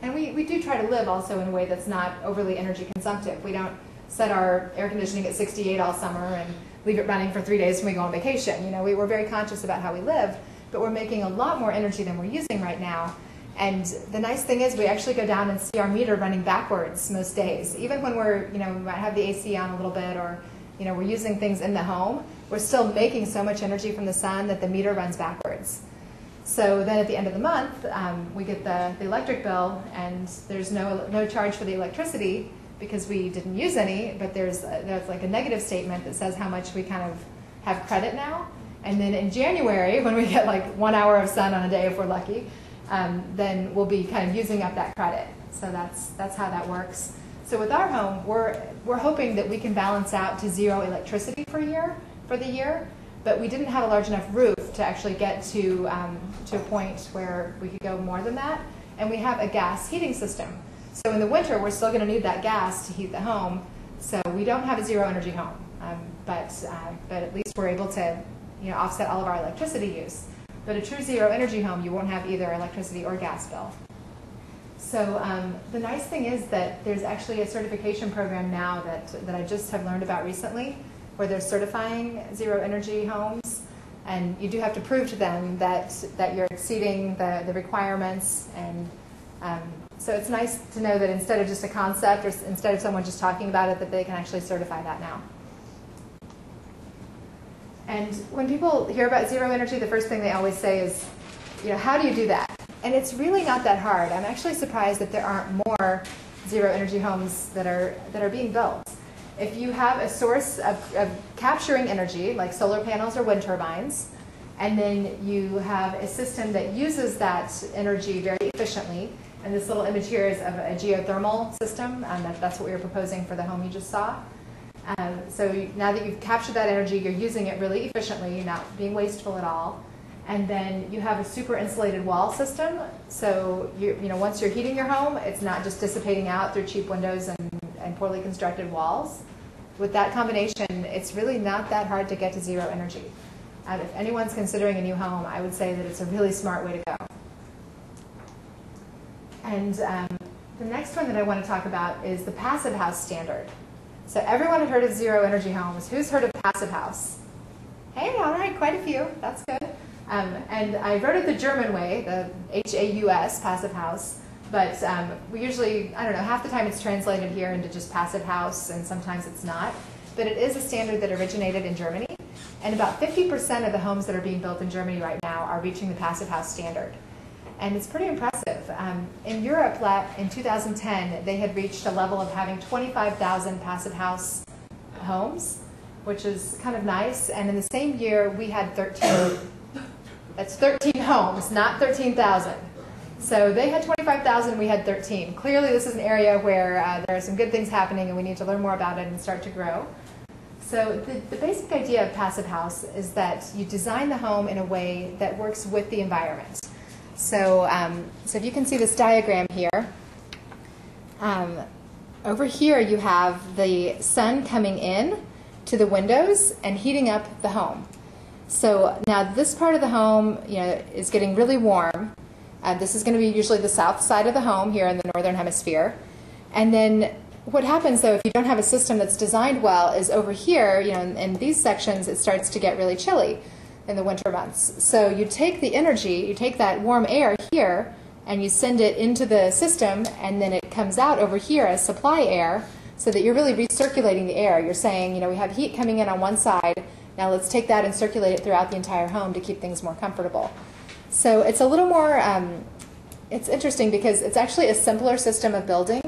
And we do try to live also in a way that's not overly energy consumptive. We don't set our air conditioning at 68 all summer and leave it running for 3 days when we go on vacation. We're very conscious about how we live, but we're making a lot more energy than we're using right now. And the nice thing is we actually go down and see our meter running backwards most days. Even when we might have the AC on a little bit or, we're using things in the home, we're still making so much energy from the sun that the meter runs backwards. So then at the end of the month, we get the electric bill, and there's no charge for the electricity because we didn't use any, but there's like a negative statement that says how much we kind of have credit now. And then in January, when we get like 1 hour of sun on a day if we're lucky, then we'll be kind of using up that credit. So that's how that works. So with our home, we're hoping that we can balance out to zero electricity for the year, but we didn't have a large enough roof to actually get to a point where we could go more than that. And we have a gas heating system. So in the winter, we're still going to need that gas to heat the home. So we don't have a zero energy home, but at least we're able to offset all of our electricity use. But a true zero energy home, you won't have either electricity or gas bill. So the nice thing is that there's actually a certification program now that I just have learned about recently, where they're certifying zero energy homes, and you do have to prove to them that you're exceeding the requirements. And so it's nice to know that instead of just a concept, or instead of someone just talking about it, that they can actually certify that now. And when people hear about zero energy, the first thing they always say is, how do you do that? And it's really not that hard. I'm actually surprised that there aren't more zero energy homes that are being built. If you have a source of capturing energy, like solar panels or wind turbines, And then you have a system that uses that energy very efficiently. And this little image here is of a geothermal system. That's what we were proposing for the home you just saw. Now that you've captured that energy, you're using it really efficiently. You're not being wasteful at all. And then you have a super insulated wall system. So once you're heating your home, it's not just dissipating out through cheap windows and poorly constructed walls. With that combination, it's really not that hard to get to zero energy. If anyone's considering a new home, I would say that it's a really smart way to go. And the next one that I want to talk about is the Passive House standard. So everyone had heard of zero energy homes. Who's heard of Passive House? Hey, all right, quite a few. That's good. And I wrote it the German way, the H-A-U-S, Passive House. But we usually, I don't know, half the time it's translated here into just Passive House, and sometimes it's not. But it is a standard that originated in Germany. And about 50% of the homes that are being built in Germany right now are reaching the Passive House standard. And it's pretty impressive. In Europe, in 2010, they had reached a level of having 25,000 Passive House homes, which is kind of nice. And in the same year, we had 13. That's 13 homes, not 13,000. So they had 25,000, we had 13. Clearly, this is an area where there are some good things happening, and we need to learn more about it and start to grow. So the basic idea of Passive House is that you design the home in a way that works with the environment. So if you can see this diagram here, over here you have the sun coming in to the windows and heating up the home. So now this part of the home, is getting really warm. This is going to be usually the south side of the home here in the northern hemisphere. And then what happens, though, if you don't have a system that's designed well, is over here, in these sections, it starts to get really chilly in the winter months. So you take the energy, you take that warm air here, and you send it into the system, and then it comes out over here as supply air, so that you're really recirculating the air. You're saying, we have heat coming in on one side, now let's take that and circulate it throughout the entire home to keep things more comfortable. So it's a little more, it's interesting because it's actually a simpler system of building.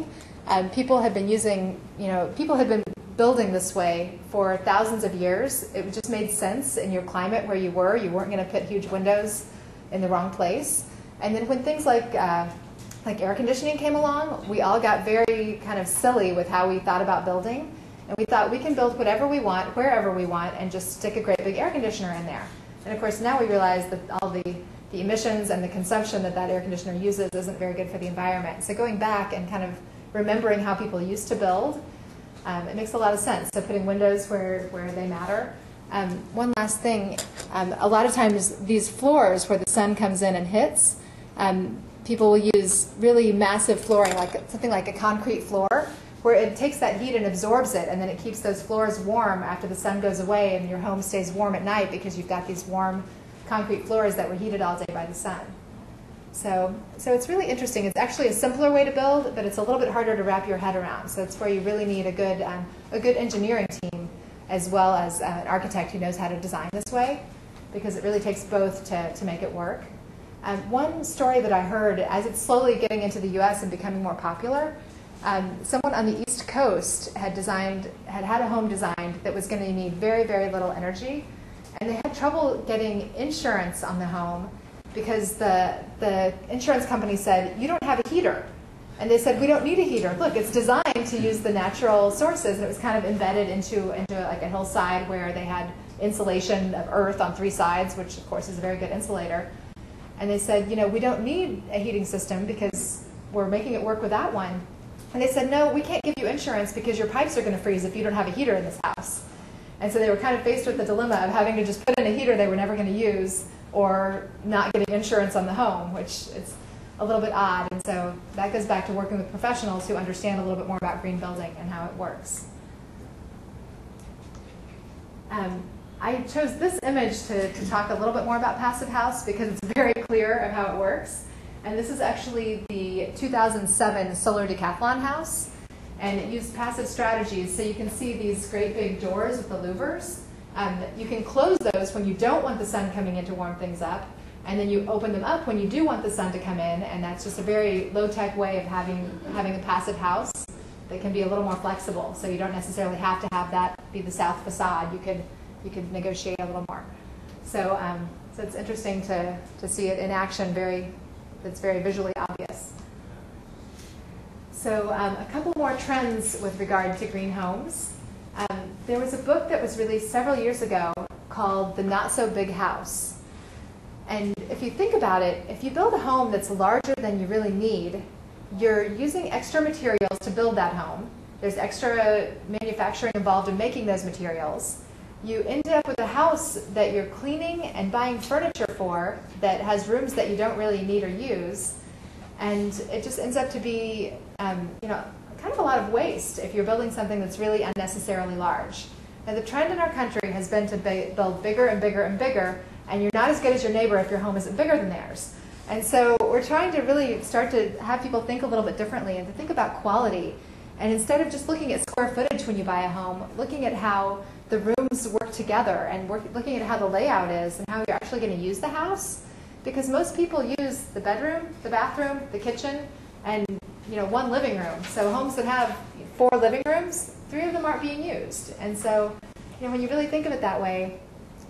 People had been building this way for thousands of years. It just made sense in your climate where you were. You weren't going to put huge windows in the wrong place. And then when things like air conditioning came along, we all got very kind of silly with how we thought about building. And we thought we can build whatever we want, wherever we want, and just stick a great big air conditioner in there. And of course now we realize that all the emissions and the consumption that air conditioner uses isn't very good for the environment. So going back and kind of remembering how people used to build, it makes a lot of sense. So putting windows where they matter. One last thing, a lot of times these floors where the sun comes in and hits, people will use really massive flooring, like something like a concrete floor, where it takes that heat and absorbs it, and then it keeps those floors warm after the sun goes away, and your home stays warm at night because you've got these warm concrete floors that were heated all day by the sun. So it's really interesting. It's actually a simpler way to build, but it's a little bit harder to wrap your head around. So it's where you really need a good engineering team as well as an architect who knows how to design this way, because it really takes both to make it work. One story that I heard, as it's slowly getting into the U.S. and becoming more popular, someone on the East Coast had had a home designed that was going to need very, very little energy, and they had trouble getting insurance on the home because the insurance company said, you don't have a heater. And they said, we don't need a heater. Look, it's designed to use the natural sources. And it was kind of embedded into like a hillside where they had insulation of earth on 3 sides, which of course is a very good insulator. And they said, we don't need a heating system because we're making it work without one. And they said, no, we can't give you insurance because your pipes are going to freeze if you don't have a heater in this house. And so they were kind of faced with the dilemma of having to just put in a heater they were never going to use, or not getting insurance on the home, which is a little bit odd. And so that goes back to working with professionals who understand a little bit more about green building and how it works. I chose this image to talk a little bit more about Passive House because it's very clear of how it works. And this is actually the 2007 Solar Decathlon house. And it used passive strategies. So you can see these great big doors with the louvers. You can close those when you don't want the sun coming in to warm things up. And then you open them up when you do want the sun to come in. And that's just a very low-tech way of having a passive house that can be a little more flexible. So you don't necessarily have to have that be the south facade. You could negotiate a little more. So So it's interesting to see it in action, it's very visually obvious. So a couple more trends with regard to green homes. There was a book that was released several years ago called The Not So Big House. And if you think about it, if you build a home that's larger than you really need, you're using extra materials to build that home. There's extra manufacturing involved in making those materials. You end up with a house that you're cleaning and buying furniture for that has rooms that you don't really need or use. And it just ends up to be kind of a lot of waste if you're building something that's really unnecessarily large. Now, the trend in our country has been to build bigger and bigger and bigger, and you're not as good as your neighbor if your home isn't bigger than theirs. And so we're trying to really start to have people think a little bit differently and to think about quality. And instead of just looking at square footage when you buy a home, looking at how the rooms work together and looking at how the layout is and how you're actually going to use the house. Because most people use the bedroom, the bathroom, the kitchen, and one living room. So homes that have 4 living rooms, 3 of them aren't being used. And so when you really think of it that way,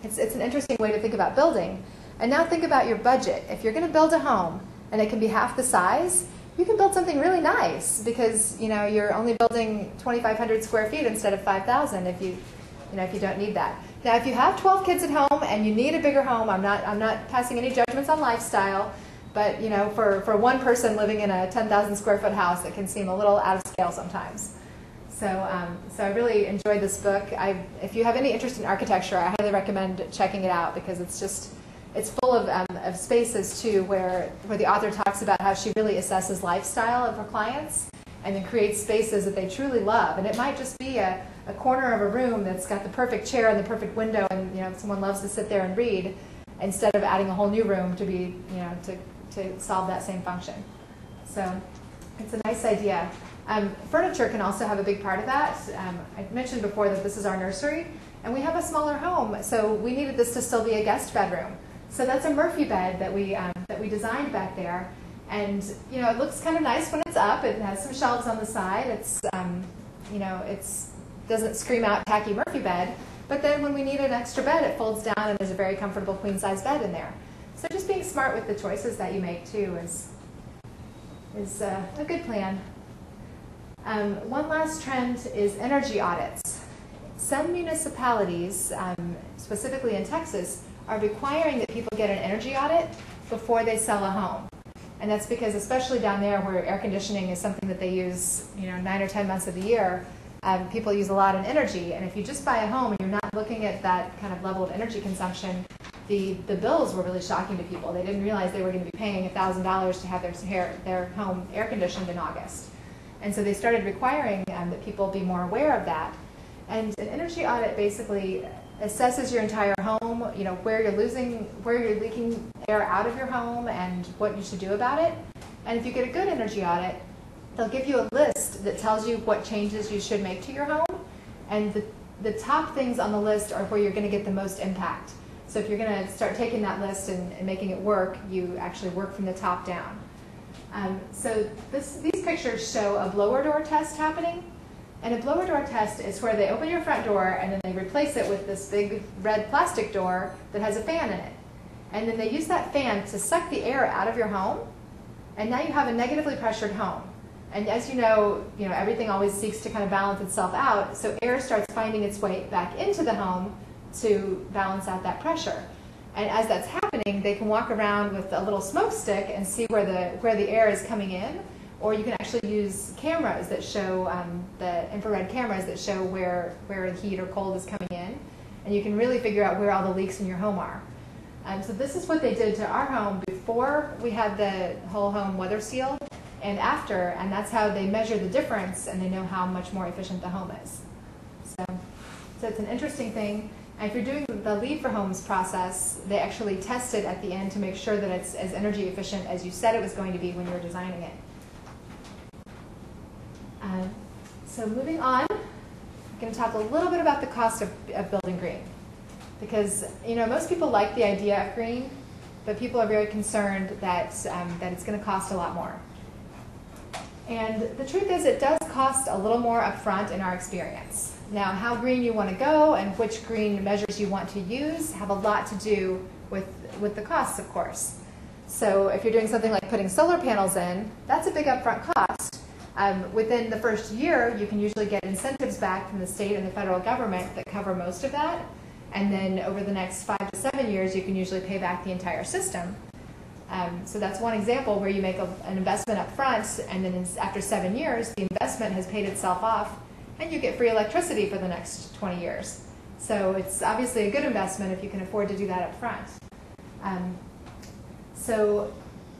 it's an interesting way to think about building. And now think about your budget. If you're going to build a home and it can be half the size, you can build something really nice because you're only building 2,500 square feet instead of 5,000 if you don't need that. Now, if you have 12 kids at home and you need a bigger home, I'm not passing any judgments on lifestyle, but for one person living in a 10,000 square foot house, it can seem a little out of scale sometimes. So I really enjoyed this book. If you have any interest in architecture, I highly recommend checking it out because it's full of spaces too where the author talks about how she really assesses lifestyle of her clients and then creates spaces that they truly love. And it might just be a corner of a room that's got the perfect chair and the perfect window, and someone loves to sit there and read, instead of adding a whole new room to be to solve that same function. So it's a nice idea. Furniture can also have a big part of that. I mentioned before that this is our nursery, and we have a smaller home, so we needed this to still be a guest bedroom. So that's a Murphy bed that we designed back there, and it looks kind of nice when it's up. It has some shelves on the side. It's doesn't scream out tacky Murphy bed, but then when we need an extra bed, it folds down and there's a very comfortable queen size bed in there. So just being smart with the choices that you make too is a good plan. One last trend is energy audits. Some municipalities, specifically in Texas, are requiring that people get an energy audit before they sell a home. And that's because, especially down there where air conditioning is something that they use 9 or 10 months of the year, people use a lot of energy. And if you just buy a home and you're not looking at that kind of level of energy consumption, the bills were really shocking to people. They didn't realize they were going to be paying $1,000 to have their home air conditioned in August. And so they started requiring that people be more aware of that. And an energy audit basically assesses your entire home, where you're leaking air out of your home and what you should do about it. And if you get a good energy audit, they'll give you a list that tells you what changes you should make to your home. And the top things on the list are where you're going to get the most impact. So if you're going to start taking that list and making it work, you actually work from the top down. So these pictures show a blower door test happening. And a blower door test is where they open your front door and then they replace it with this big red plastic door that has a fan in it. And then they use that fan to suck the air out of your home. And now you have a negatively pressured home. And as you know, everything always seeks to kind of balance itself out. So air starts finding its way back into the home to balance out that pressure. And as that's happening, they can walk around with a little smoke stick and see where the air is coming in. Or you can actually use cameras that show, the infrared cameras that show where heat or cold is coming in. And you can really figure out where all the leaks in your home are. So this is what they did to our home before we had the whole home weather sealed and after. And that's how they measure the difference, and they know how much more efficient the home is. So it's an interesting thing. And if you're doing the Lead for Homes process, they actually test it at the end to make sure that it's as energy efficient as you said it was going to be when you were designing it. So moving on, I'm going to talk a little bit about the cost of building green. Because most people like the idea of green, but people are very concerned that it's going to cost a lot more. And the truth is, it does cost a little more upfront in our experience. Now, how green you want to go and which green measures you want to use have a lot to do with the costs, of course. So if you're doing something like putting solar panels in, that's a big upfront cost. Within the first year, you can usually get incentives back from the state and the federal government that cover most of that. And then over the next 5 to 7 years, you can usually pay back the entire system. So that's one example where you make an investment up front, and then after 7 years, the investment has paid itself off, and you get free electricity for the next 20 years. So it's obviously a good investment if you can afford to do that up front.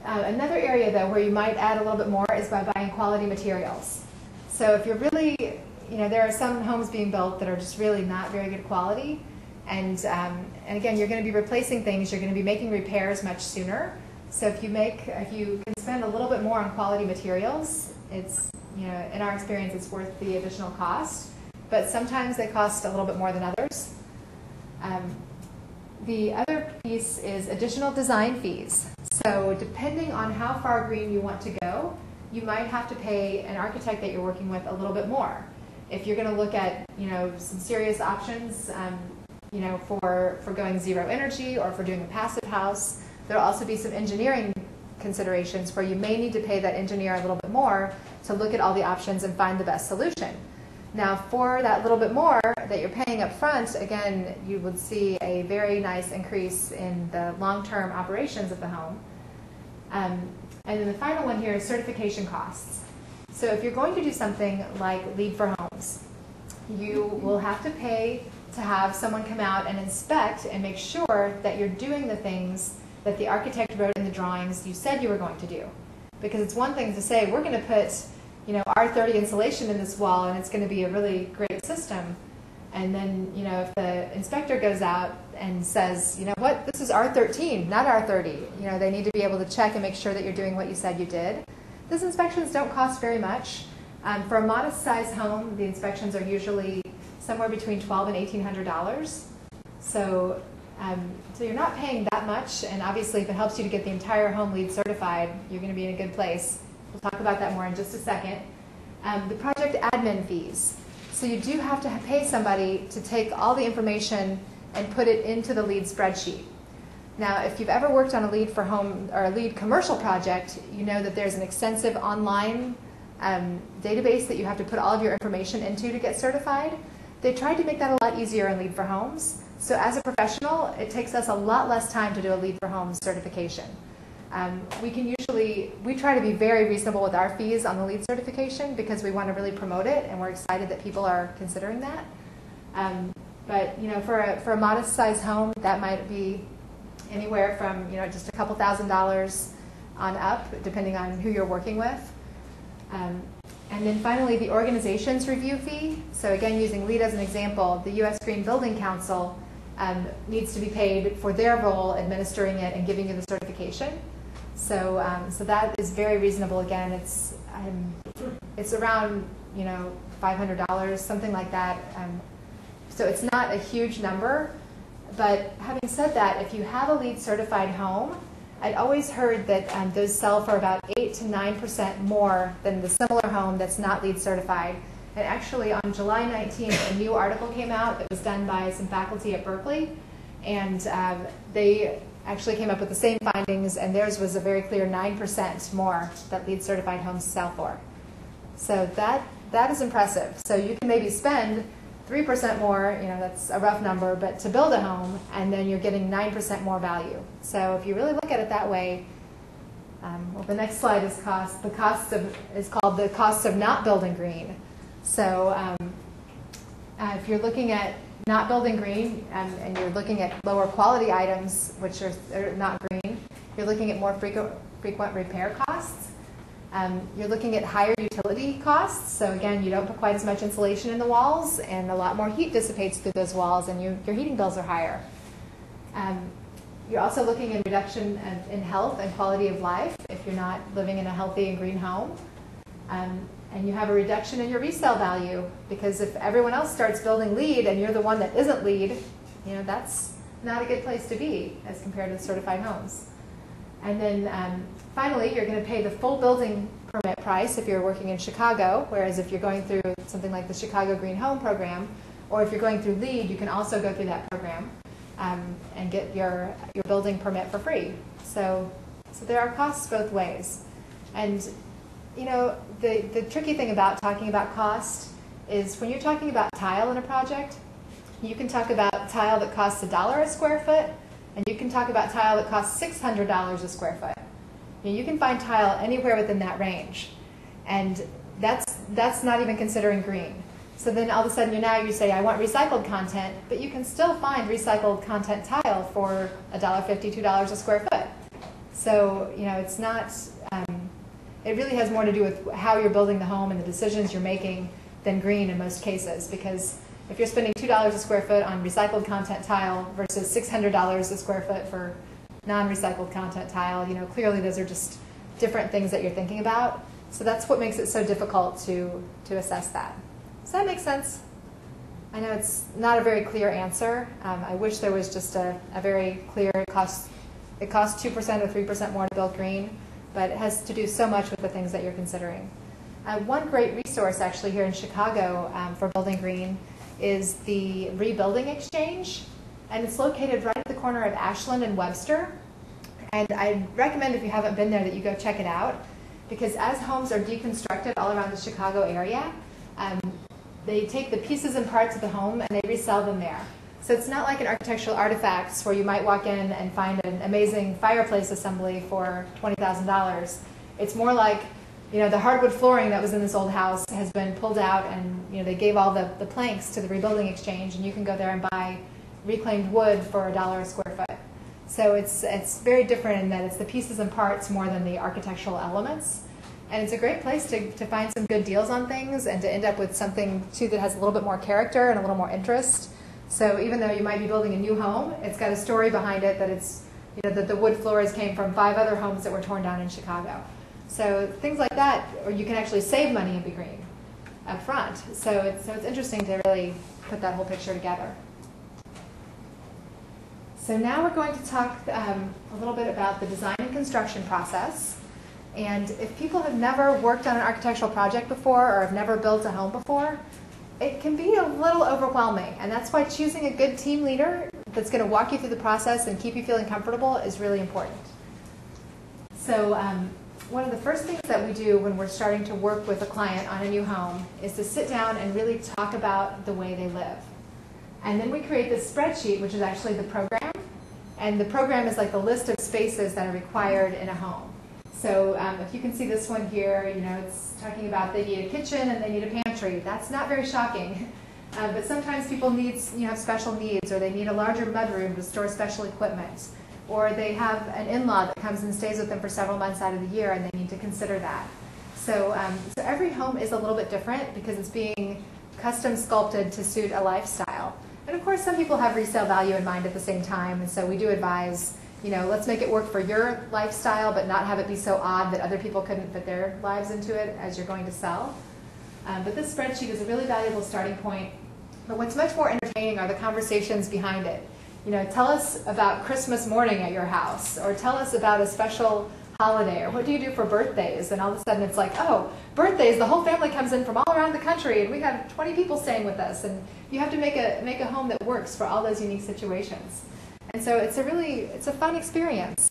Another area, though, where you might add a little bit more is by buying quality materials. So if you're really, there are some homes being built that are just really not very good quality. And again, you're going to be replacing things. You're going to be making repairs much sooner. So if you can spend a little bit more on quality materials, it's, in our experience, it's worth the additional cost. But sometimes they cost a little bit more than others. The other piece is additional design fees. So depending on how far green you want to go, you might have to pay an architect that you're working with a little bit more. If you're going to look at some serious options, for going zero energy or for doing a passive house, there'll also be some engineering considerations where you may need to pay that engineer a little bit more to look at all the options and find the best solution. Now, for that little bit more that you're paying up front, again, you would see a very nice increase in the long-term operations of the home. And then the final one here is certification costs. So if you're going to do something like LEED for Homes, you will have to pay to have someone come out and inspect and make sure that you're doing the things that the architect wrote in the drawings you said you were going to do. Because it's one thing to say, we're going to put R30 insulation in this wall and it's going to be a really great system. And then, if the inspector goes out and says, this is R13, not R30. They need to be able to check and make sure that you're doing what you said you did. Those inspections don't cost very much. For a modest size home, the inspections are usually somewhere between $1,200 and $1,800. So you're not paying that much, and obviously if it helps you to get the entire home LEED certified, you're going to be in a good place. We'll talk about that more in just a second. The project admin fees. So you do have to pay somebody to take all the information and put it into the LEED spreadsheet. Now, if you've ever worked on a LEED for home or a LEED commercial project, you know that there's an extensive online database that you have to put all of your information into to get certified. They tried to make that a lot easier in LEED for Homes. So as a professional, it takes us a lot less time to do a LEED for Homes certification. We try to be very reasonable with our fees on the LEED certification because we want to really promote it, and we're excited that people are considering that. But for a modest size home, that might be anywhere from just a couple $1,000s on up, depending on who you're working with. And then finally, the organization's review fee. So again, using LEED as an example, the U.S. Green Building Council needs to be paid for their role administering it and giving you the certification. So that is very reasonable. Again, it's around $500, something like that. So it's not a huge number. But having said that, if you have a LEED certified home, I'd always heard that those sell for about 8 to 9% more than the similar home that's not LEED certified. And actually on July 19th, a new article came out that was done by some faculty at Berkeley, and they actually came up with the same findings, and theirs was a very clear 9% more that LEED certified homes sell for. So that is impressive. So you can maybe spend 3% more, that's a rough number, but to build a home, and then you're getting 9% more value. So if you really look at it that way, the next slide is cost. Is called the cost of not building green. So if you're looking at not building green and you're looking at lower quality items, which are not green, you're looking at more frequent repair costs. You're looking at higher utility costs. So again, you don't put quite as much insulation in the walls, and a lot more heat dissipates through those walls, and your heating bills are higher. You're also looking at reduction in health and quality of life if you're not living in a healthy and green home. And you have a reduction in your resale value, because if everyone else starts building LEED and you're the one that isn't LEED, that's not a good place to be as compared to certified homes. And then finally, you're going to pay the full building permit price if you're working in Chicago, whereas if you're going through something like the Chicago Green Home Program, or if you're going through LEED, you can also go through that program. and get your building permit for free. So there are costs both ways. And you know, the tricky thing about talking about cost is when you're talking about tile in a project, you can talk about tile that costs $1 a square foot, and you can talk about tile that costs $600 a square foot. You can find tile anywhere within that range, and that's not even considering green. So then all of a sudden you say, I want recycled content, but you can still find recycled content tile for $1.50, $2 a square foot. So you know, it's not, it really has more to do with how you're building the home and the decisions you're making than green in most cases, because if you're spending $2 a square foot on recycled content tile versus $600 a square foot for non-recycled content tile, you know, clearly those are just different things that you're thinking about. So that's what makes it so difficult to assess that. Does that make sense? I know it's not a very clear answer. I wish there was just a very clear, it costs 2% or 3% more to build green, but it has to do so much with the things that you're considering. One great resource actually here in Chicago for building green is the Rebuilding Exchange, and it's located right at the corner of Ashland and Webster. And I recommend, if you haven't been there, that you go check it out, because as homes are deconstructed all around the Chicago area, they take the pieces and parts of the home and they resell them there. So it's not like an architectural artifacts where you might walk in and find an amazing fireplace assembly for $20,000. It's more like, you know, the hardwood flooring that was in this old house has been pulled out, and you know, they gave all the planks to the Rebuilding Exchange, and you can go there and buy reclaimed wood for $1 a square foot. So it's very different in that it's the pieces and parts more than the architectural elements. And it's a great place to find some good deals on things and to end up with something too that has a little bit more character and a little more interest. So even though you might be building a new home, it's got a story behind it that it's, you know, that the wood floors came from 5 other homes that were torn down in Chicago. So things like that, or you can actually save money and be green up front. So it's interesting to really put that whole picture together. So now we're going to talk a little bit about the design and construction process. And if people have never worked on an architectural project before or have never built a home before, it can be a little overwhelming. And that's why choosing a good team leader that's going to walk you through the process and keep you feeling comfortable is really important. So one of the first things that we do when we're starting to work with a client on a new home is to sit down and really talk about the way they live. And then we create this spreadsheet, which is actually the program. And the program is like the list of spaces that are required in a home. So if you can see this one here, you know, it's talking about they need a kitchen and they need a pantry. That's not very shocking. But sometimes people need, you know, special needs, or they need a larger mudroom to store special equipment. Or they have an in-law that comes and stays with them for several months out of the year, and they need to consider that. So every home is a little bit different because it's being custom sculpted to suit a lifestyle. And of course, some people have resale value in mind at the same time, and so we do advise, you know, let's make it work for your lifestyle, but not have it be so odd that other people couldn't fit their lives into it as you're going to sell. But this spreadsheet is a really valuable starting point. But what's much more entertaining are the conversations behind it. You know, tell us about Christmas morning at your house, or tell us about a special holiday, or what do you do for birthdays? And all of a sudden it's like, oh, birthdays, the whole family comes in from all around the country, and we have 20 people staying with us, and you have to make a home that works for all those unique situations. And so it's a fun experience.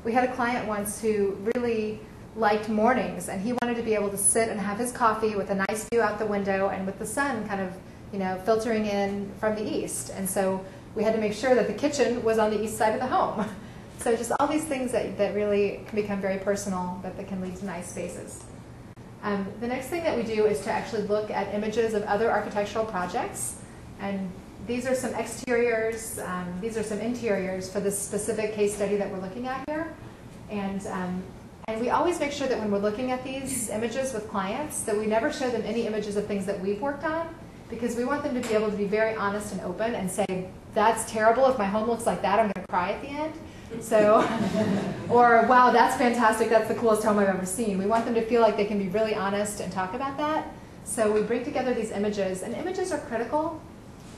We had a client once who really liked mornings, and he wanted to be able to sit and have his coffee with a nice view out the window and with the sun kind of, you know, filtering in from the east. And so we had to make sure that the kitchen was on the east side of the home. So just all these things that really can become very personal, but that can lead to nice spaces. The next thing that we do is to actually look at images of other architectural projects. And these are some exteriors, these are some interiors for this specific case study that we're looking at here. And we always make sure that when we're looking at these images with clients, that we never show them any images of things that we've worked on, because we want them to be able to be very honest and open and say, that's terrible, if my home looks like that, I'm going to cry at the end. So, or wow, that's fantastic, that's the coolest home I've ever seen. We want them to feel like they can be really honest and talk about that. So we bring together these images, and images are critical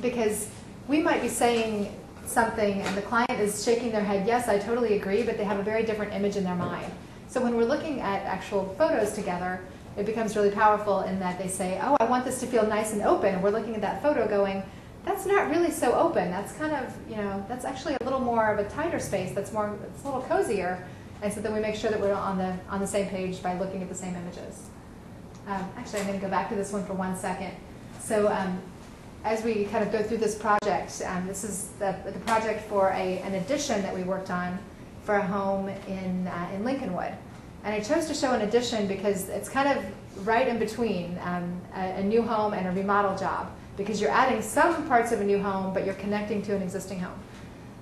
because we might be saying something and the client is shaking their head, yes, I totally agree, but they have a very different image in their mind. So when we're looking at actual photos together, it becomes really powerful in that they say, oh, I want this to feel nice and open. And we're looking at that photo going, that's not really so open. That's kind of, that's actually a little more of a tighter space. It's a little cozier. And so then we make sure that we're on the same page by looking at the same images. Actually, I'm going to go back to this one for 1 second. So as we kind of go through this project, this is the project for an addition that we worked on for a home in Lincolnwood. And I chose to show an addition because it's kind of right in between a new home and a remodel job, because you're adding some parts of a new home, but you're connecting to an existing home.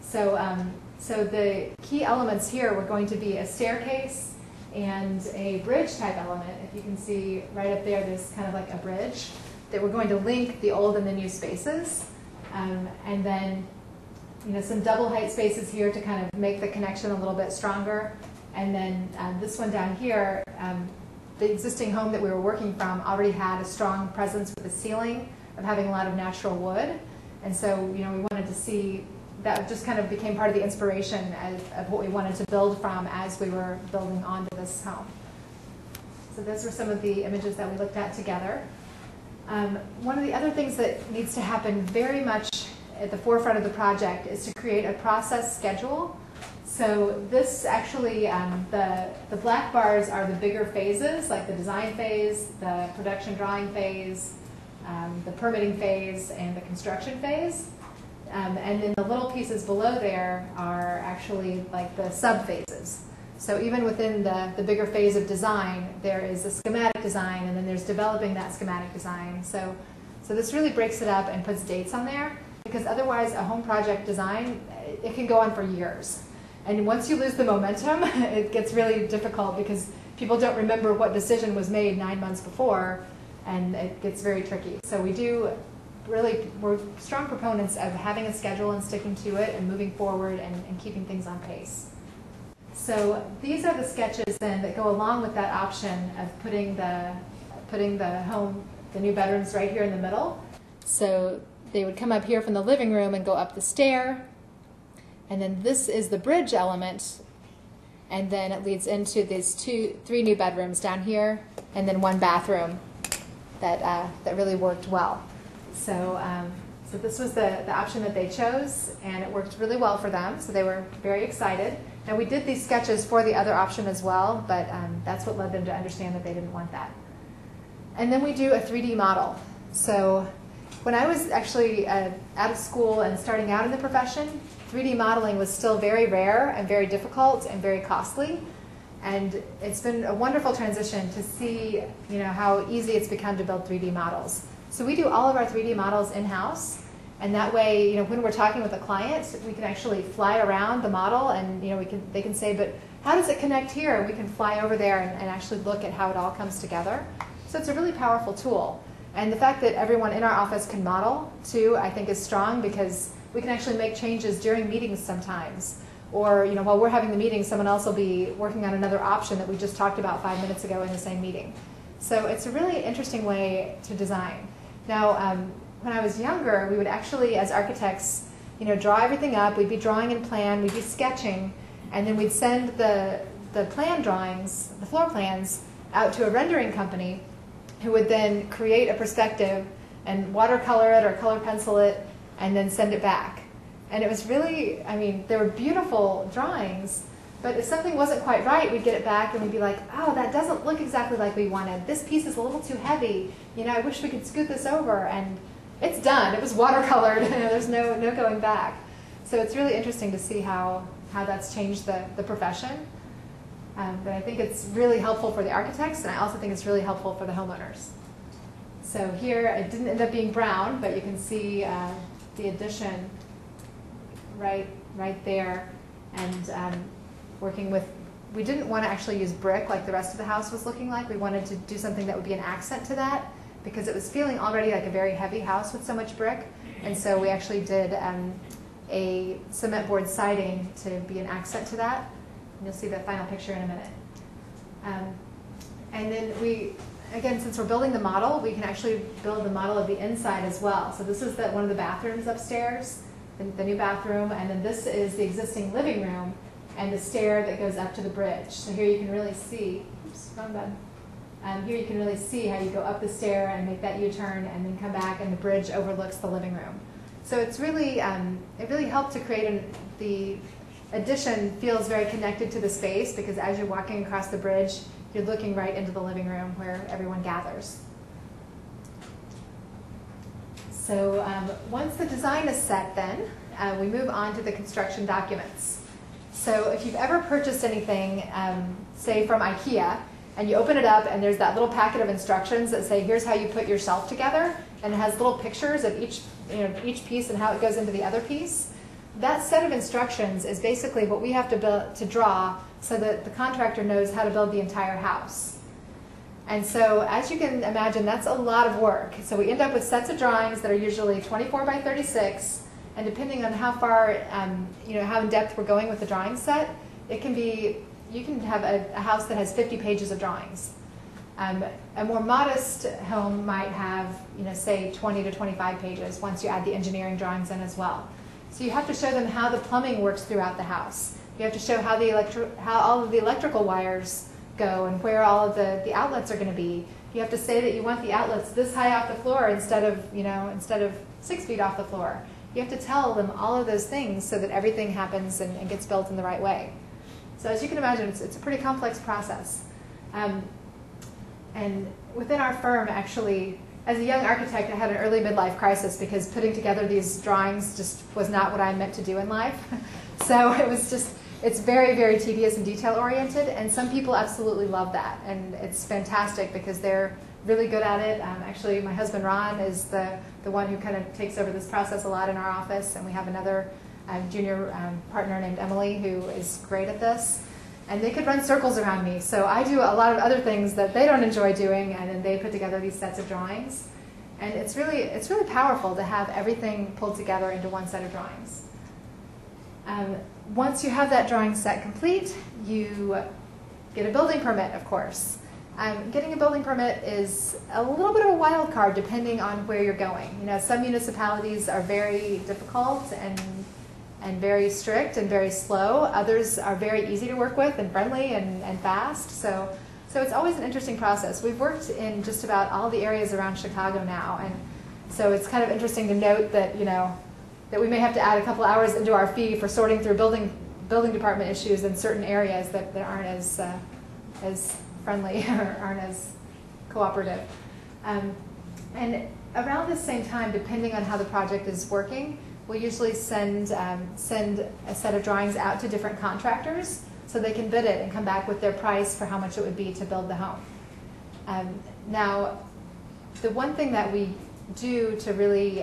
So the key elements here were going to be a staircase and a bridge type element. If you can see right up there, there's kind of like a bridge that we're going to link the old and the new spaces. And then some double height spaces here to kind of make the connection a little bit stronger. And then this one down here, the existing home that we were working from already had a strong presence with the ceiling of having a lot of natural wood. And so we wanted to see, that just kind of became part of the inspiration of what we wanted to build from as we were building onto this home. So those were some of the images that we looked at together. One of the other things that needs to happen very much at the forefront of the project is to create a process schedule. So this actually, the black bars are the bigger phases, like the design phase, the production drawing phase, the permitting phase, and the construction phase. And then the little pieces below there are actually like the sub-phases. So even within the bigger phase of design, there is a schematic design, and then there's developing that schematic design. So this really breaks it up and puts dates on there, because otherwise a home project design, it can go on for years. And once you lose the momentum, it gets really difficult because people don't remember what decision was made 9 months before, and it gets very tricky. So we're strong proponents of having a schedule and sticking to it and moving forward and keeping things on pace. So these are the sketches then that go along with that option of putting the home, the new bedrooms right here in the middle. So they would come up here from the living room and go up the stair. And then this is the bridge element. And then it leads into these three new bedrooms down here, and then one bathroom that really worked well. So this was the option that they chose, and it worked really well for them, so they were very excited. Now we did these sketches for the other option as well, but that's what led them to understand that they didn't want that. And then we do a 3D model. So when I was actually out of school and starting out in the profession, 3D modeling was still very rare and very difficult and very costly. And it's been a wonderful transition to see how easy it's become to build 3D models. So we do all of our 3D models in-house, and that way, when we're talking with a client, we can actually fly around the model, and they can say, but how does it connect here? And we can fly over there and actually look at how it all comes together. So it's a really powerful tool. And the fact that everyone in our office can model too, I think is strong, because we can actually make changes during meetings sometimes. Or while we're having the meeting, someone else will be working on another option that we just talked about 5 minutes ago in the same meeting. So it's a really interesting way to design. Now, when I was younger, we would actually, as architects, draw everything up. We'd be drawing in plan, we'd be sketching, and then we'd send the plan drawings, the floor plans, out to a rendering company who would then create a perspective and watercolor it or color pencil it and then send it back. And it was really, they were beautiful drawings, but if something wasn't quite right, we'd get it back and we'd be like, oh, that doesn't look exactly like we wanted. This piece is a little too heavy. I wish we could scoot this over. And it's done. It was watercolored. There's no going back. So it's really interesting to see how that's changed the profession. But I think it's really helpful for the architects, and I also think it's really helpful for the homeowners. So here, it didn't end up being brown, but you can see the addition right there. And working with, we didn't want to actually use brick like the rest of the house was looking like. We wanted to do something that would be an accent to that, because it was feeling already like a very heavy house with so much brick. And so we actually did a cement board siding to be an accent to that. And you'll see that final picture in a minute. And then again, since we're building the model, we can actually build the model of the inside as well. So this is one of the bathrooms upstairs, the new bathroom, and then this is the existing living room and the stair that goes up to the bridge. So here you can really see, oops, wrong button. Here you can really see how you go up the stair and make that U-turn and then come back, and the bridge overlooks the living room. So it's really, it really helped to create the addition feels very connected to the space, because as you're walking across the bridge, you're looking right into the living room where everyone gathers. So once the design is set then, we move on to the construction documents. So if you've ever purchased anything, say from IKEA, and you open it up and there's that little packet of instructions that say, here's how you put your shelf together, and it has little pictures of each piece and how it goes into the other piece. That set of instructions is basically what we have to draw so that the contractor knows how to build the entire house. And so as you can imagine, that's a lot of work. So we end up with sets of drawings that are usually 24 by 36, and depending on how far, how in depth we're going with the drawing set, it can be, you can have a house that has 50 pages of drawings. A more modest home might have, say 20 to 25 pages once you add the engineering drawings in as well. So you have to show them how the plumbing works throughout the house. You have to show how all of the electrical wires go and where all of the outlets are going to be. You have to say that you want the outlets this high off the floor instead of 6 feet off the floor. You have to tell them all of those things so that everything happens and gets built in the right way. So as you can imagine, it's a pretty complex process. And within our firm, actually, as a young architect, I had an early midlife crisis because putting together these drawings just was not what I meant to do in life. So it's very, very tedious and detail-oriented, and some people absolutely love that. And it's fantastic because they're really good at it. Actually, my husband, Ron, is the one who kind of takes over this process a lot in our office, and we have another junior partner named Emily who is great at this. And they could run circles around me. So I do a lot of other things that they don't enjoy doing, and then they put together these sets of drawings. And it's really powerful to have everything pulled together into one set of drawings. Once you have that drawing set complete, you get a building permit, of course. Getting a building permit is a little bit of a wild card depending on where you're going. Some municipalities are very difficult and very strict and very slow. Others are very easy to work with and friendly and fast. So it's always an interesting process. We've worked in just about all the areas around Chicago now, and so it's kind of interesting to note that that we may have to add a couple hours into our fee for sorting through building department issues in certain areas that aren't as friendly or aren't as cooperative. And around the same time, depending on how the project is working, we'll usually send a set of drawings out to different contractors so they can bid it and come back with their price for how much it would be to build the home. Now, the one thing that we do to really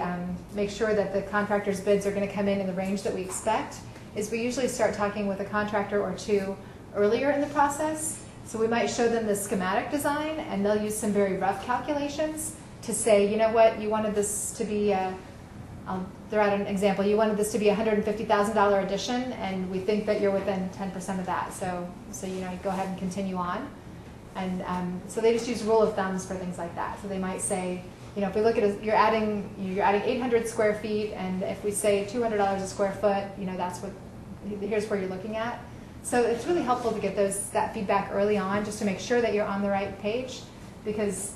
make sure that the contractor's bids are going to come in the range that we expect is we usually start talking with a contractor or two earlier in the process. So we might show them the schematic design, and they'll use some very rough calculations to say, you know what, you wanted this to be I'll throw out an example. You wanted this to be a $150,000 addition, and we think that you're within 10% of that. So go ahead and continue on. And so they just use rule of thumbs for things like that. So they might say, if we look at you're adding 800 square feet, and if we say $200 a square foot, here's where you're looking at. So it's really helpful to get that feedback early on, just to make sure that you're on the right page, because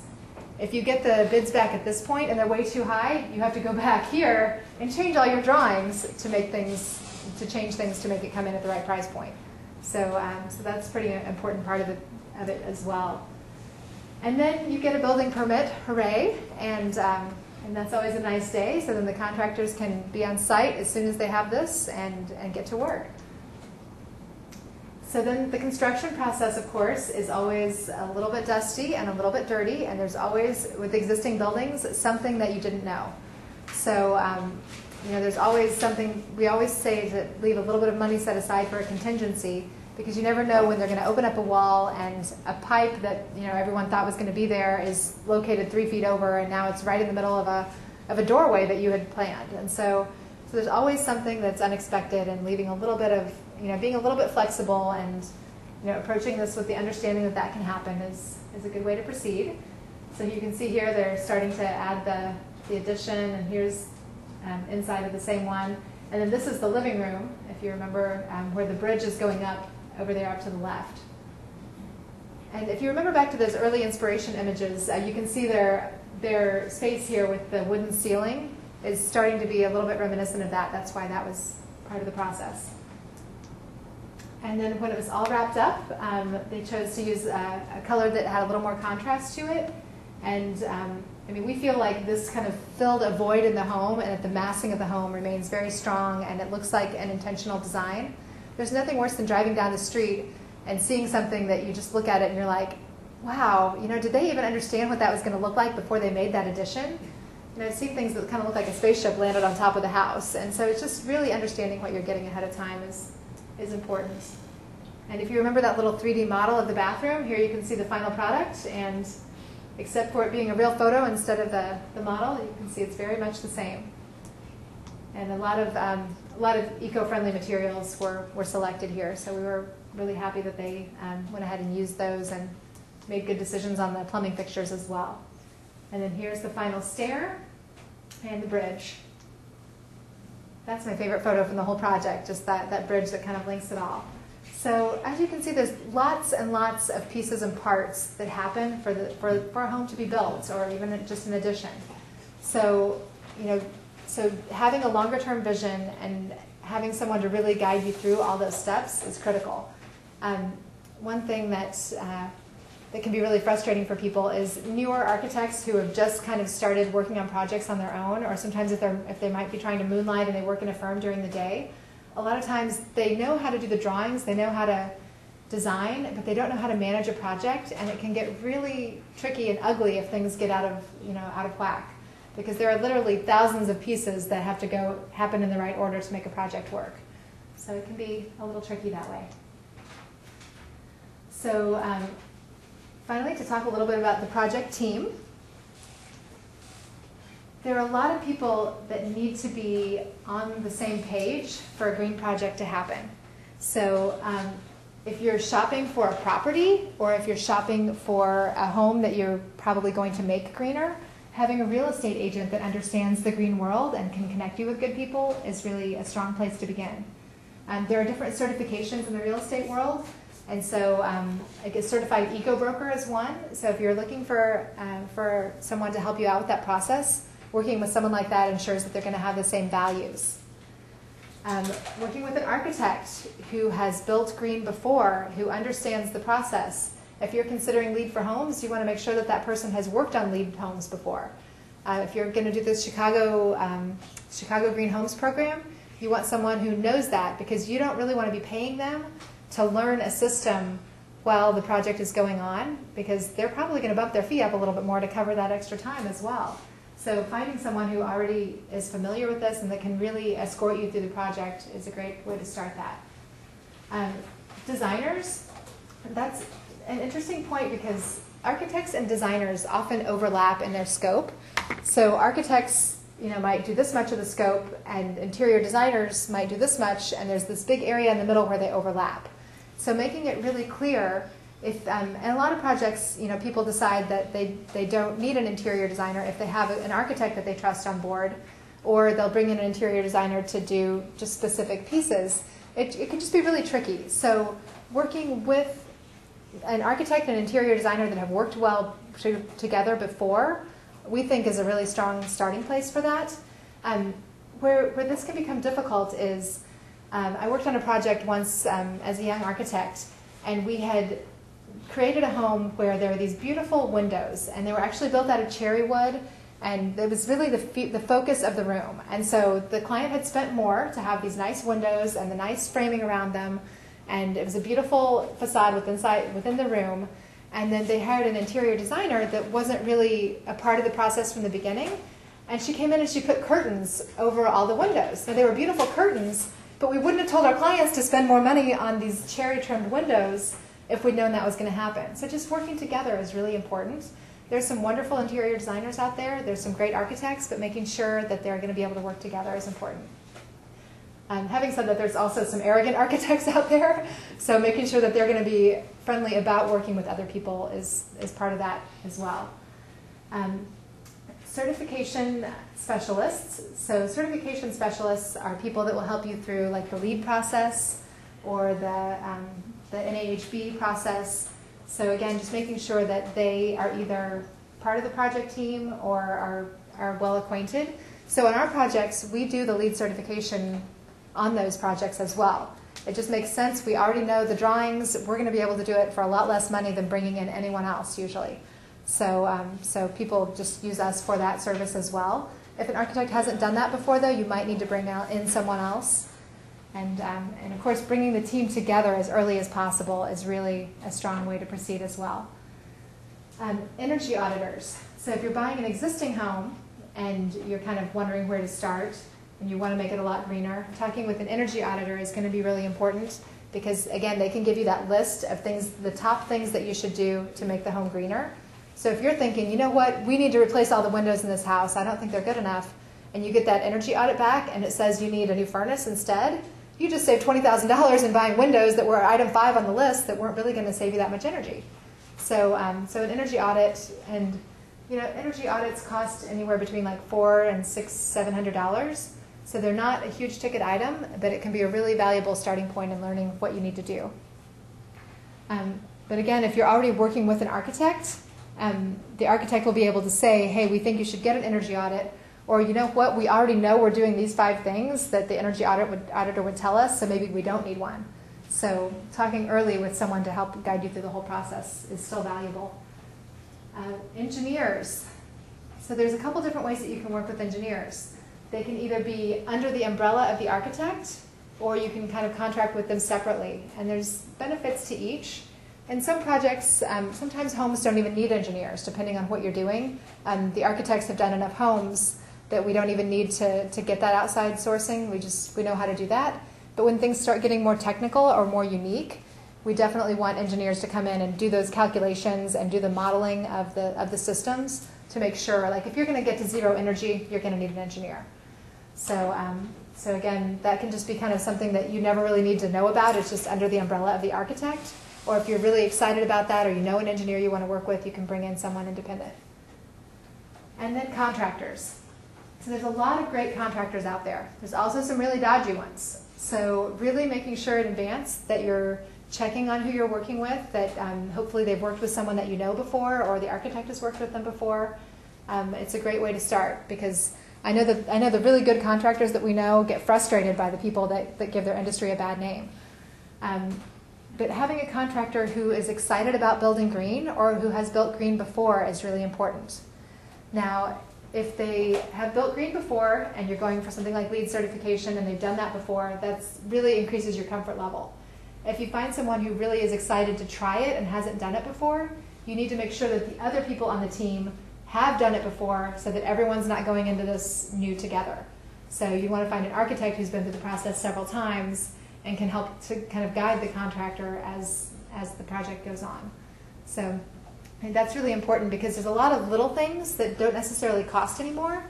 if you get the bids back at this point and they're way too high, you have to go back here and change all your drawings to change things to make it come in at the right price point. So that's a pretty important part of it as well. And then you get a building permit, hooray, and that's always a nice day. So then the contractors can be on site as soon as they have this and get to work. So then the construction process, of course, is always a little bit dusty and a little bit dirty, and there's always, with existing buildings, something that you didn't know. So, there's always something, we always say to leave a little bit of money set aside for a contingency, because you never know when they're going to open up a wall and a pipe that everyone thought was going to be there is located 3 feet over, and now it's right in the middle of a doorway that you had planned. And so there's always something that's unexpected, and leaving a little bit of being a little bit flexible and approaching this with the understanding that can happen is a good way to proceed. So you can see here they're starting to add the addition, and here's inside of the same one. And then this is the living room, if you remember, where the bridge is going up over there up to the left. And if you remember back to those early inspiration images, you can see their space here with the wooden ceiling is starting to be a little bit reminiscent of that. That's why that was part of the process. And then when it was all wrapped up, they chose to use a color that had a little more contrast to it. And I mean, we feel like this kind of filled a void in the home, and that the massing of the home remains very strong, and it looks like an intentional design. There's nothing worse than driving down the street and seeing something that you just look at it and you're like, wow, you know, did they even understand what that was going to look like before they made that addition? You know, I've seen things that kind of look like a spaceship landed on top of the house. And so it's just really understanding what you're getting ahead of time is important. And if you remember that little 3D model of the bathroom, here you can see the final product. And except for it being a real photo instead of the model, you can see it's very much the same. And a lot of eco-friendly materials were selected here. So we were really happy that they went ahead and used those and made good decisions on the plumbing fixtures as well. And then here's the final stair and the bridge. That's my favorite photo from the whole project, just that bridge that kind of links it all. So as you can see, there's lots and lots of pieces and parts that happen for a home to be built, or even just an addition. So, you know, so having a longer term vision and having someone to really guide you through all those steps is critical. One thing that can be really frustrating for people is newer architects who have just kind of started working on projects on their own, or sometimes if they might be trying to moonlight and they work in a firm during the day. A lot of times they know how to do the drawings, they know how to design, but they don't know how to manage a project, and it can get really tricky and ugly if things get out of whack, because there are literally thousands of pieces that have to happen in the right order to make a project work. So it can be a little tricky that way. So finally, to talk a little bit about the project team. There are a lot of people that need to be on the same page for a green project to happen. So if you're shopping for a property, or if you're shopping for a home that you're probably going to make greener, having a real estate agent that understands the green world and can connect you with good people is really a strong place to begin. There are different certifications in the real estate world. And so a certified eco-broker is one. So if you're looking for someone to help you out with that process, working with someone like that ensures that they're going to have the same values. Working with an architect who has built green before, who understands the process. If you're considering LEED for homes, you want to make sure that that person has worked on LEED homes before. If you're going to do this Chicago Green Homes program, you want someone who knows that, because you don't really want to be paying them to learn a system while the project is going on, because they're probably going to bump their fee up a little bit more to cover that extra time as well. So finding someone who already is familiar with this and that can really escort you through the project is a great way to start that. Designers, that's an interesting point, because architects and designers often overlap in their scope. So architects, might do this much of the scope, and interior designers might do this much, and there's this big area in the middle where they overlap. So making it really clear, and a lot of projects, people decide that they don't need an interior designer if they have an architect that they trust on board, or they'll bring in an interior designer to do just specific pieces. It can just be really tricky. So working with an architect and an interior designer that have worked well together before, we think is a really strong starting place for that. Where this can become difficult is, I worked on a project once as a young architect, and we had created a home where there were these beautiful windows, and they were actually built out of cherry wood, and it was really the focus of the room. And so the client had spent more to have these nice windows and the nice framing around them, and it was a beautiful facade within the room. And then they hired an interior designer that wasn't really a part of the process from the beginning, and she came in and she put curtains over all the windows. Now, they were beautiful curtains, but we wouldn't have told our clients to spend more money on these cherry-trimmed windows if we'd known that was going to happen. So just working together is really important. There's some wonderful interior designers out there. There's some great architects, but making sure that they're going to be able to work together is important. Having said that, there's also some arrogant architects out there, so making sure that they're going to be friendly about working with other people is part of that as well. Certification specialists. So certification specialists are people that will help you through like the LEED process or the NAHB process. So again, just making sure that they are either part of the project team or are well acquainted. So in our projects, we do the LEED certification on those projects as well. It just makes sense. We already know the drawings. We're going to be able to do it for a lot less money than bringing in anyone else usually. So people just use us for that service as well. If an architect hasn't done that before, though, you might need to bring in someone else. And of course, bringing the team together as early as possible is really a strong way to proceed as well. Energy auditors. So if you're buying an existing home and you're kind of wondering where to start and you want to make it a lot greener, talking with an energy auditor is going to be really important because, again, they can give you that list of things, the top things that you should do to make the home greener. So if you're thinking, you know what, we need to replace all the windows in this house, I don't think they're good enough, and you get that energy audit back and it says you need a new furnace instead, you just saved $20,000 in buying windows that were item 5 on the list that weren't really going to save you that much energy. So an energy audit, and energy audits cost anywhere between like $400 and $700. So they're not a huge ticket item, but it can be a really valuable starting point in learning what you need to do. But again, if you're already working with an architect, the architect will be able to say, hey, we think you should get an energy audit, or you know what, we already know we're doing these 5 things that the energy auditor would tell us, so maybe we don't need one. So talking early with someone to help guide you through the whole process is still valuable. Engineers. So there's a couple different ways that you can work with engineers. They can either be under the umbrella of the architect, or you can kind of contract with them separately. And there's benefits to each. In some projects, sometimes homes don't even need engineers, depending on what you're doing. The architects have done enough homes that we don't even need to get that outside sourcing. We know how to do that. But when things start getting more technical or more unique, we definitely want engineers to come in and do those calculations and do the modeling of the systems to make sure, like if you're going to get to zero energy, you're going to need an engineer. So again, that can just be kind of something that you never really need to know about. It's just under the umbrella of the architect. Or if you're really excited about that, or you know an engineer you want to work with, you can bring in someone independent. And then contractors. So there's a lot of great contractors out there. There's also some really dodgy ones. So really making sure in advance that you're checking on who you're working with, that hopefully they've worked with someone that you know before, or the architect has worked with them before. It's a great way to start, because I know the really good contractors that we know get frustrated by the people that give their industry a bad name. But having a contractor who is excited about building green, or who has built green before, is really important. Now, if they have built green before and you're going for something like LEED certification and they've done that before, that really increases your comfort level. If you find someone who really is excited to try it and hasn't done it before, you need to make sure that the other people on the team have done it before, so that everyone's not going into this new together. So you want to find an architect who's been through the process several times and can help to kind of guide the contractor as the project goes on. So and that's really important, because there's a lot of little things that don't necessarily cost anymore,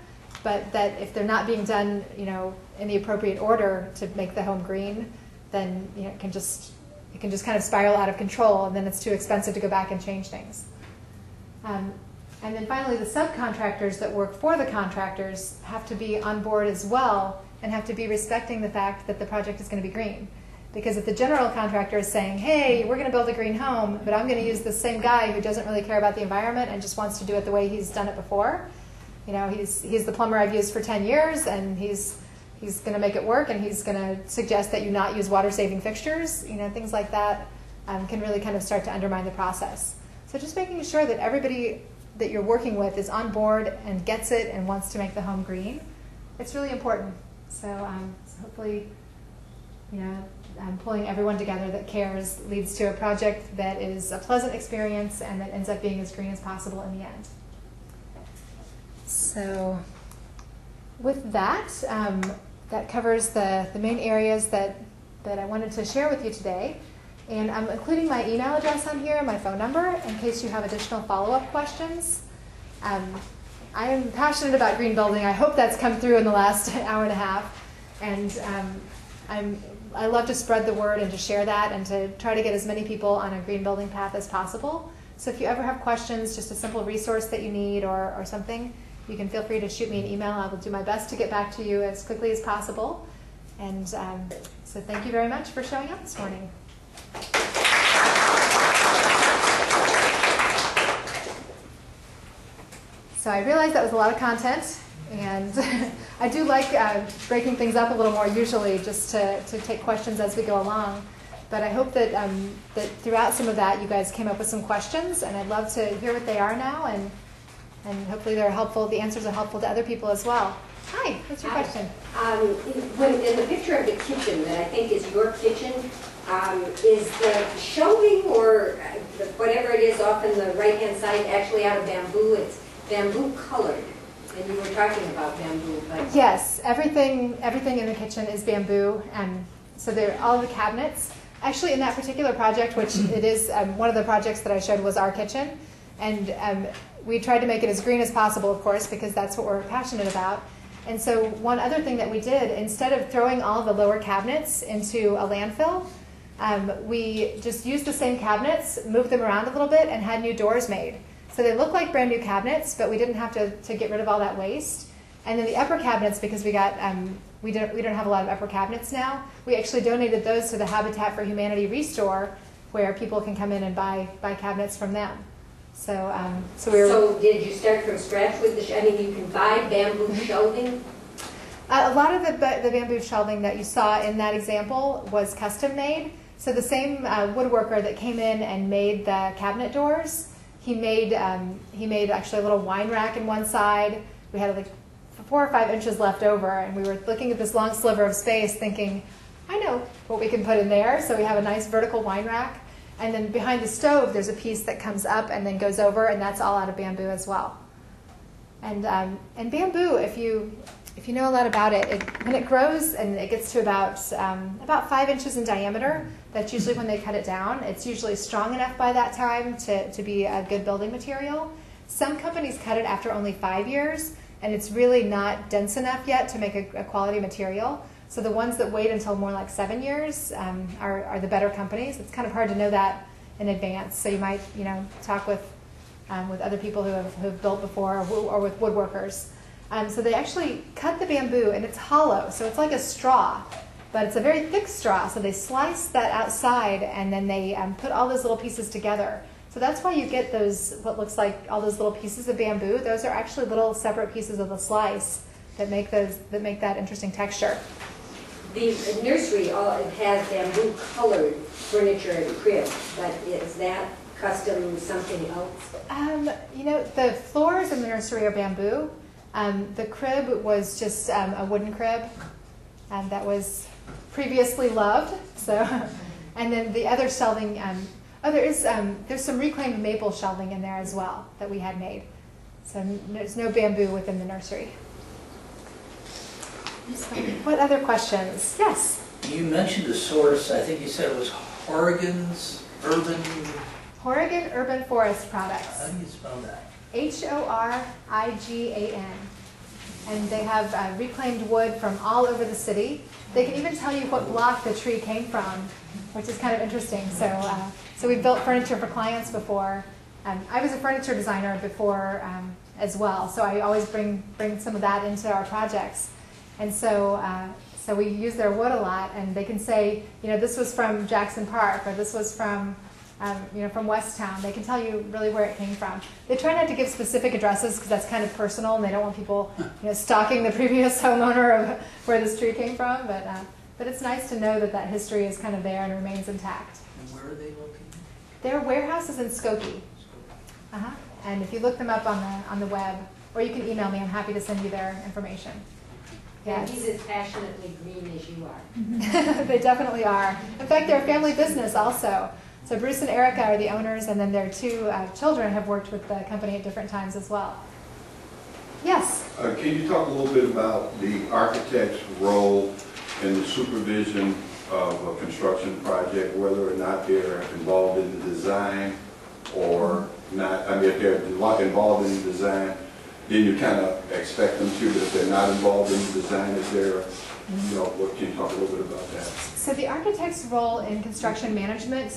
but that if they're not being done, in the appropriate order to make the home green, then it can just kind of spiral out of control, and then it's too expensive to go back and change things. And then finally, the subcontractors that work for the contractors have to be on board as well, and have to be respecting the fact that the project is going to be green. Because if the general contractor is saying, hey, we're going to build a green home, but I'm going to use the same guy who doesn't really care about the environment and just wants to do it the way he's done it before, he's the plumber I've used for 10 years, and he's going to make it work, and he's going to suggest that you not use water-saving fixtures, things like that can really kind of start to undermine the process. So just making sure that everybody that you're working with is on board and gets it and wants to make the home green, it's really important. So hopefully, pulling everyone together that cares leads to a project that is a pleasant experience and that ends up being as green as possible in the end. So with that, that covers the main areas that I wanted to share with you today. And I'm including my email address on here and my phone number in case you have additional follow-up questions. I am passionate about green building. I hope that's come through in the last hour and a half. And I love to spread the word and to share that and to try to get as many people on a green building path as possible. So if you ever have questions, just a simple resource that you need or something, you can feel free to shoot me an email. I will do my best to get back to you as quickly as possible. And so thank you very much for showing up this morning. So I realized that was a lot of content, And I do like breaking things up a little more usually, just to take questions as we go along. But I hope that, that throughout some of that you guys came up with some questions, and I'd love to hear what they are now, and hopefully they're helpful. The answers are helpful to other people as well. Hi, what's your question? In the picture of the kitchen that I think is your kitchen, is the shelving or whatever it is off in the right-hand side actually out of bamboo? It's bamboo colored, and you were talking about bamboo. But Yes, everything in the kitchen is bamboo, and so all of the cabinets. Actually, in that particular project, which it is one of the projects that I showed was our kitchen, and we tried to make it as green as possible, of course, because that's what we're passionate about. And so one other thing that we did, instead of throwing all the lower cabinets into a landfill, we just used the same cabinets, moved them around a little bit, and had new doors made. So they look like brand new cabinets, but we didn't have to get rid of all that waste. And then the upper cabinets, because we got we don't have a lot of upper cabinets now, we actually donated those to the Habitat for Humanity Restore, where people can come in and buy cabinets from them. So So did you start from scratch with the? I mean, you can buy bamboo shelving. A lot of the bamboo shelving that you saw in that example was custom made. So the same woodworker that came in and made the cabinet doors, he made actually a little wine rack in one side. We had like 4 or 5 inches left over, and we were looking at this long sliver of space thinking, I know what we can put in there. So we have a nice vertical wine rack. And then behind the stove, there's a piece that comes up and then goes over, and that's all out of bamboo as well. And bamboo, if you know a lot about it, when it grows and it gets to about 5 inches in diameter, that's usually when they cut it down. It's usually strong enough by that time to be a good building material. Some companies cut it after only 5 years, and it's really not dense enough yet to make a quality material. So the ones that wait until more like 7 years are the better companies. It's kind of hard to know that in advance. So you might talk with other people who have built before, or with woodworkers. So they actually cut the bamboo, and it's hollow, so it's like a straw, but it's a very thick straw. So they slice that outside, and then they put all those little pieces together. So that's why you get what looks like all those little pieces of bamboo. Those are actually little separate pieces of the slice that make that interesting texture. The nursery has bamboo colored furniture and crib, but is that custom something else? The floors in the nursery are bamboo. The crib was just a wooden crib that was previously loved. So, and then the other shelving. There's some reclaimed maple shelving in there as well that we had made. So there's no bamboo within the nursery. What other questions? Yes? You mentioned the source. I think you said it was Horrigan's Urban... Horrigan Urban Forest Products. How do you spell that? Horrigan. And they have reclaimed wood from all over the city. They can even tell you what block the tree came from, which is kind of interesting. So we've built furniture for clients before. I was a furniture designer before as well, so I always bring some of that into our projects. And so we use their wood a lot, and they can say, this was from Jackson Park, or this was from Westtown. They can tell you really where it came from. They try not to give specific addresses because that's kind of personal, and they don't want people, stalking the previous homeowner of where this tree came from. But it's nice to know that history is kind of there and remains intact. And where are they located? Their warehouse is in Skokie. And if you look them up on the web, or you can email me, I'm happy to send you their information. And Yes. he's as passionately green as you are. They definitely are. In fact, they're a family business also. So Bruce and Erica are the owners, and then their 2 children have worked with the company at different times as well. Yes? Can you talk a little bit about the architect's role in the supervision of a construction project, whether or not they're involved in the design or not? I mean, if they're involved in the design, then you kind of expect them to, but if they're not involved in the design, is there, what can you talk a little bit about that? So the architect's role in construction management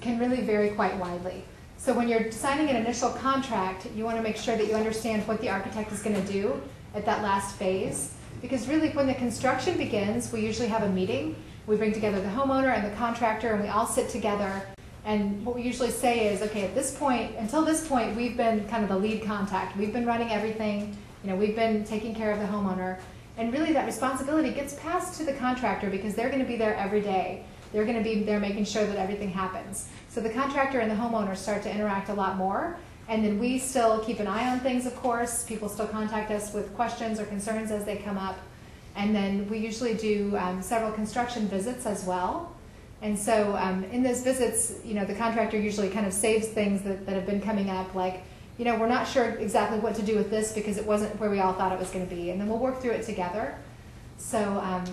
can really vary quite widely. So when you're signing an initial contract, you want to make sure that you understand what the architect is going to do at that last phase. Because really, when the construction begins, we usually have a meeting. We bring together the homeowner and the contractor, and we all sit together. And what we usually say is, okay, at this point, until this point, we've been kind of the lead contact. We've been running everything, We've been taking care of the homeowner, and really that responsibility gets passed to the contractor because they're going to be there every day. They're going to be there making sure that everything happens. So the contractor and the homeowner start to interact a lot more, and then we still keep an eye on things, of course. People still contact us with questions or concerns as they come up. And then we usually do several construction visits as well. And so in those visits, the contractor usually kind of saves things that have been coming up, like, we're not sure exactly what to do with this because it wasn't where we all thought it was going to be. And then we'll work through it together. So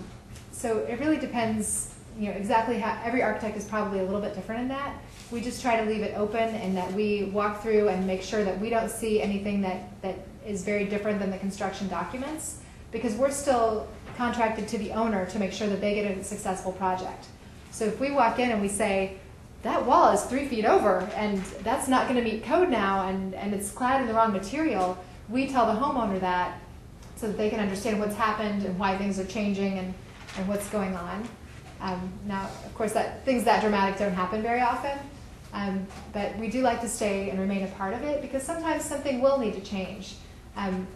it really depends, exactly how. Every architect is probably a little bit different in that. We just try to leave it open, and that we walk through and make sure that we don't see anything that is very different than the construction documents, because we're still contracted to the owner to make sure that they get a successful project. So if we walk in and we say, that wall is 3 feet over and that's not going to meet code now, and it's clad in the wrong material, we tell the homeowner that so that they can understand what's happened and why things are changing and what's going on. Now, of course, things that dramatic don't happen very often, but we do like to stay and remain a part of it because sometimes something will need to change.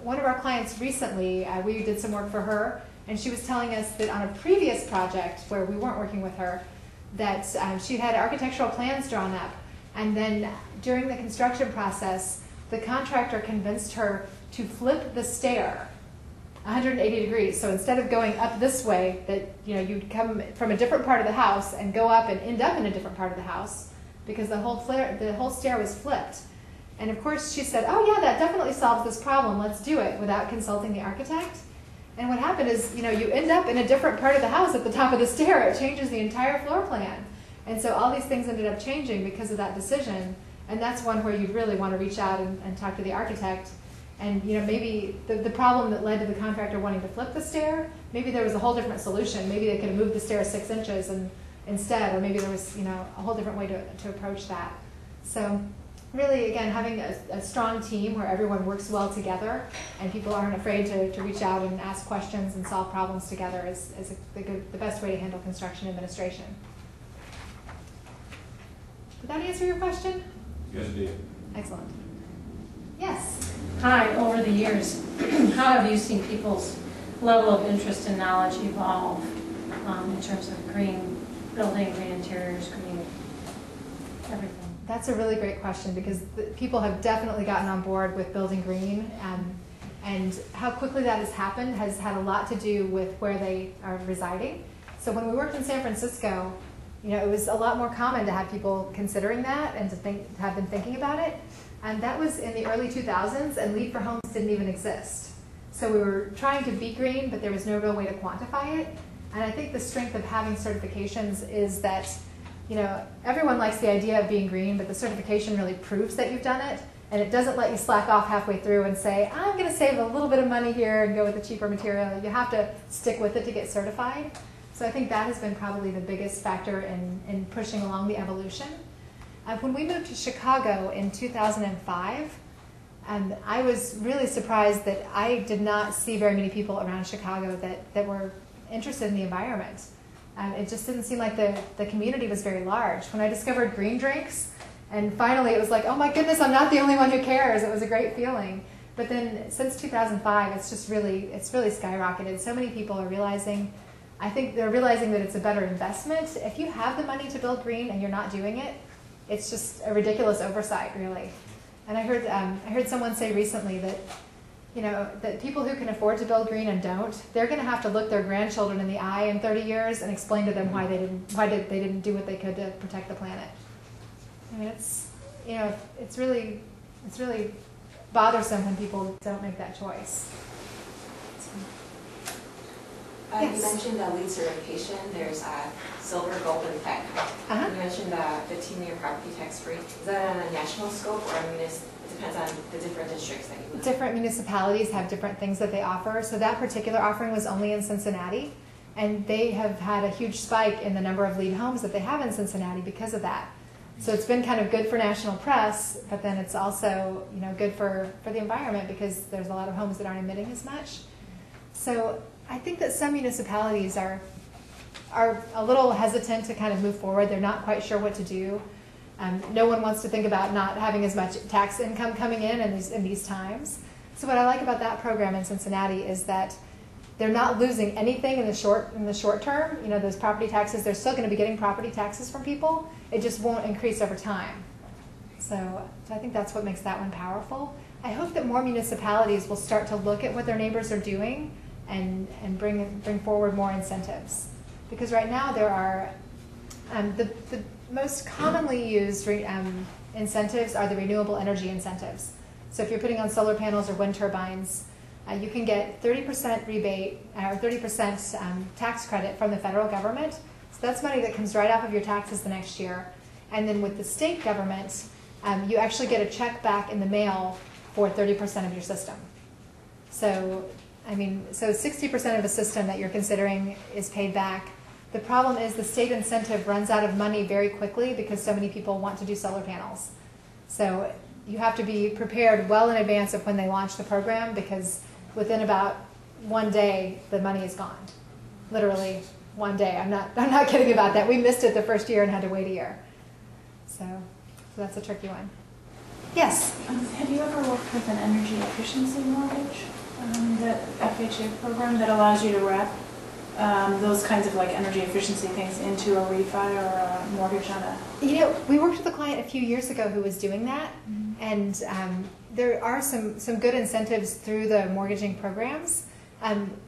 One of our clients recently, we did some work for her, and she was telling us that on a previous project where we weren't working with her, that she had architectural plans drawn up, and then during the construction process, the contractor convinced her to flip the stair 180 degrees. So instead of going up this way, that you'd come from a different part of the house and go up and end up in a different part of the house, because the whole stair was flipped. And of course she said, oh yeah, that definitely solves this problem, let's do it, without consulting the architect. And what happened is, you end up in a different part of the house at the top of the stair. It changes the entire floor plan. And so all these things ended up changing because of that decision. And that's one where you'd really want to reach out and talk to the architect. And maybe the problem that led to the contractor wanting to flip the stair, maybe there was a whole different solution. Maybe they could have moved the stair 6 inches instead, or maybe there was a whole different way to approach that. So really, again, having a strong team where everyone works well together and people aren't afraid to reach out and ask questions and solve problems together is the best way to handle construction administration. Did that answer your question? Yes, it did. Excellent. Yes? Hi, over the years, how have you seen people's level of interest and knowledge evolve in terms of green building, green interiors, green everything? That's a really great question, because people have definitely gotten on board with building green, and how quickly that has happened has had a lot to do with where they are residing. So when we worked in San Francisco, it was a lot more common to have people considering that and to have them thinking about it. And that was in the early 2000s, and LEED for Homes didn't even exist. So we were trying to be green, but there was no real way to quantify it. And I think the strength of having certifications is that everyone likes the idea of being green, but the certification really proves that you've done it, and it doesn't let you slack off halfway through and say, I'm going to save a little bit of money here and go with the cheaper material. You have to stick with it to get certified. So I think that has been probably the biggest factor in pushing along the evolution. When we moved to Chicago in 2005, I was really surprised that I did not see very many people around Chicago that were interested in the environment. It just didn't seem like the community was very large. When I discovered green drinks, and finally it was like, oh my goodness, I'm not the only one who cares. It was a great feeling. But then since 2005, it's really skyrocketed. So many people are realizing, I think they're realizing that it's a better investment. If you have the money to build green and you're not doing it, it's just a ridiculous oversight, really. And I heard someone say recently that that people who can afford to build green and don't, they're going to have to look their grandchildren in the eye in 30 years and explain to them why they didn't do what they could to protect the planet. I mean, it's really bothersome when people don't make that choice. Yes. You mentioned LEED certification. There's silver, gold, and tech. You mentioned the 15-year property tax-free. Is that on a national scope, or it depends on the different districts that you live in? Different municipalities have different things that they offer. So that particular offering was only in Cincinnati, and they have had a huge spike in the number of LEED homes that they have in Cincinnati because of that. So it's been kind of good for national press, but then it's also good for the environment because there's a lot of homes that aren't emitting as much. So I think that some municipalities are a little hesitant to kind of move forward. They're not quite sure what to do. No one wants to think about not having as much tax income coming in these times. So what I like about that program in Cincinnati is that they're not losing anything in the short term. You know, those property taxes, they're still going to be getting property taxes from people. It just won't increase over time. So I think that's what makes that one powerful. I hope that more municipalities will start to look at what their neighbors are doing and bring forward more incentives. Because right now there are, the most commonly used incentives are the renewable energy incentives. So if you're putting on solar panels or wind turbines, you can get 30% rebate or 30% tax credit from the federal government. So that's money that comes right off of your taxes the next year. And then with the state government, you actually get a check back in the mail for 30% of your system. So, I mean, so 60% of a system that you're considering is paid back. The problem is the state incentive runs out of money very quickly because so many people want to do solar panels. So you have to be prepared well in advance of when they launch the program, because within about one day, the money is gone. Literally one day. I'm not kidding about that. We missed it the first year and had to wait a year. So that's a tricky one. Yes? Have you ever worked with an energy efficiency mortgage, the FHA program that allows you to wrap those kinds of like energy efficiency things into a refi or a mortgage on a... You know, we worked with a client a few years ago who was doing that, and there are some good incentives through the mortgaging programs.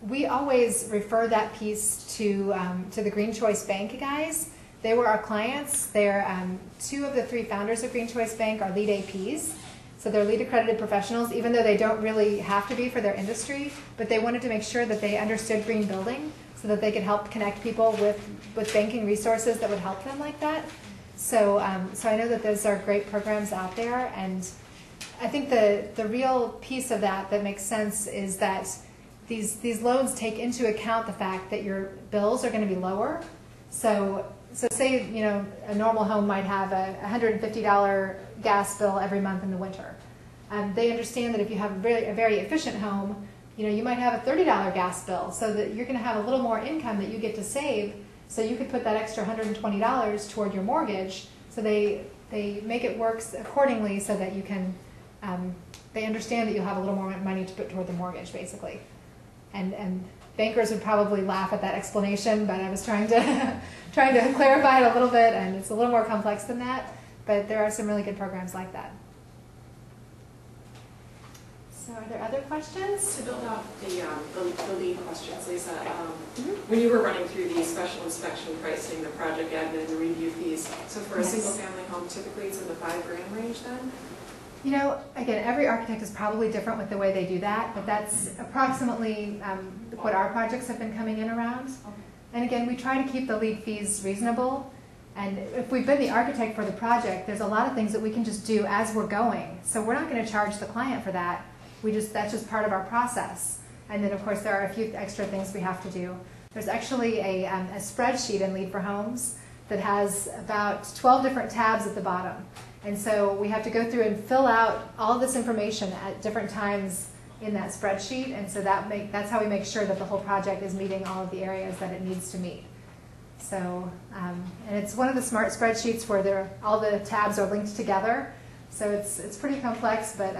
We always refer that piece to the Green Choice Bank guys. They were our clients. They're 2 of the 3 founders of Green Choice Bank are lead APs. So they're lead accredited professionals, even though they don't really have to be for their industry, but they wanted to make sure that they understood green building so that they could help connect people with banking resources that would help them like that. So, so I know that those are great programs out there, and I think the real piece of that makes sense is that these loans take into account the fact that your bills are going to be lower. So say, you know, a normal home might have a $150 gas bill every month in the winter. They understand that if you have a very efficient home, you know, you might have a $30 gas bill, so that you're going to have a little more income that you get to save, so you could put that extra $120 toward your mortgage. So they make it work accordingly so that you can, they understand that you'll have a little more money to put toward the mortgage, basically. And bankers would probably laugh at that explanation, but I was trying to clarify it a little bit, and it's a little more complex than that. But there are some really good programs like that. So are there other questions? To build off the lead questions, Lisa, when you were running through the special inspection pricing, the project admin, the review fees, so for a single family home, typically it's in the $5,000 range then? You know, again, every architect is probably different with the way they do that, but that's approximately what our projects have been coming in around. And again, we try to keep the lead fees reasonable. And if we've been the architect for the project, there's a lot of things that we can just do as we're going. So we're not going to charge the client for that. That's just part of our process. And then, of course, there are a few extra things we have to do. There's actually a spreadsheet in Lead for Homes that has about 12 different tabs at the bottom. And so we have to go through and fill out all this information at different times in that spreadsheet. And so that's how we make sure that the whole project is meeting all of the areas that it needs to meet. So, and it's one of the smart spreadsheets where all the tabs are linked together. So it's pretty complex, but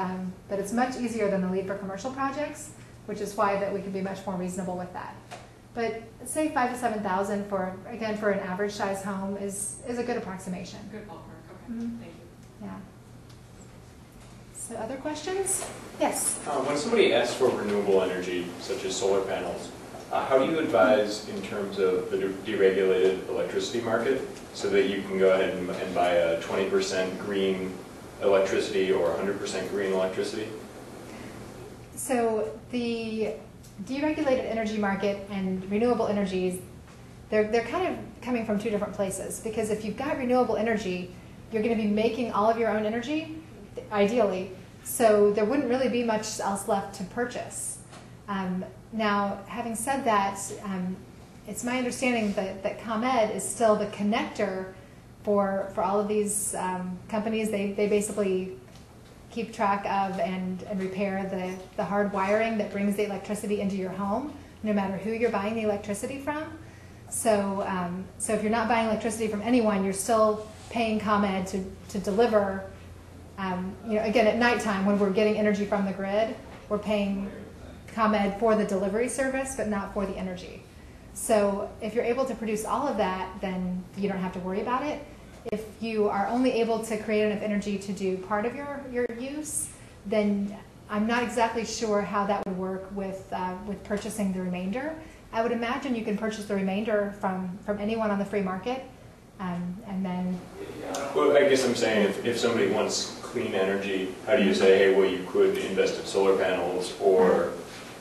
it's much easier than the Lead for Commercial projects, which is why that we can be much more reasonable with that. But say 5,000 to 7,000 for an average size home is a good approximation. Good ballpark. Okay. Mm-hmm. Thank you. Yeah. So other questions? Yes. When somebody asks for renewable energy, such as solar panels, how do you advise in terms of the deregulated electricity market so that you can go ahead and buy a 20% green electricity or 100% green electricity? So the deregulated energy market and renewable energies, they're kind of coming from 2 different places, because if you've got renewable energy, you're going to be making all of your own energy, ideally, so there wouldn't really be much else left to purchase. Now, having said that, it's my understanding that ComEd is still the connector for all of these companies. They basically keep track of and repair the hard wiring that brings the electricity into your home, no matter who you're buying the electricity from. So, so if you're not buying electricity from anyone, you're still paying ComEd to deliver, you know, again, at nighttime when we're getting energy from the grid. we're paying ComEd for the delivery service, but not for the energy. So if you're able to produce all of that, then you don't have to worry about it. If you are only able to create enough energy to do part of your use, then I'm not exactly sure how that would work with purchasing the remainder. I would imagine you can purchase the remainder from anyone on the free market, and then... Well, I guess I'm saying if somebody wants clean energy, how do you say, hey, well, you could invest in solar panels, or,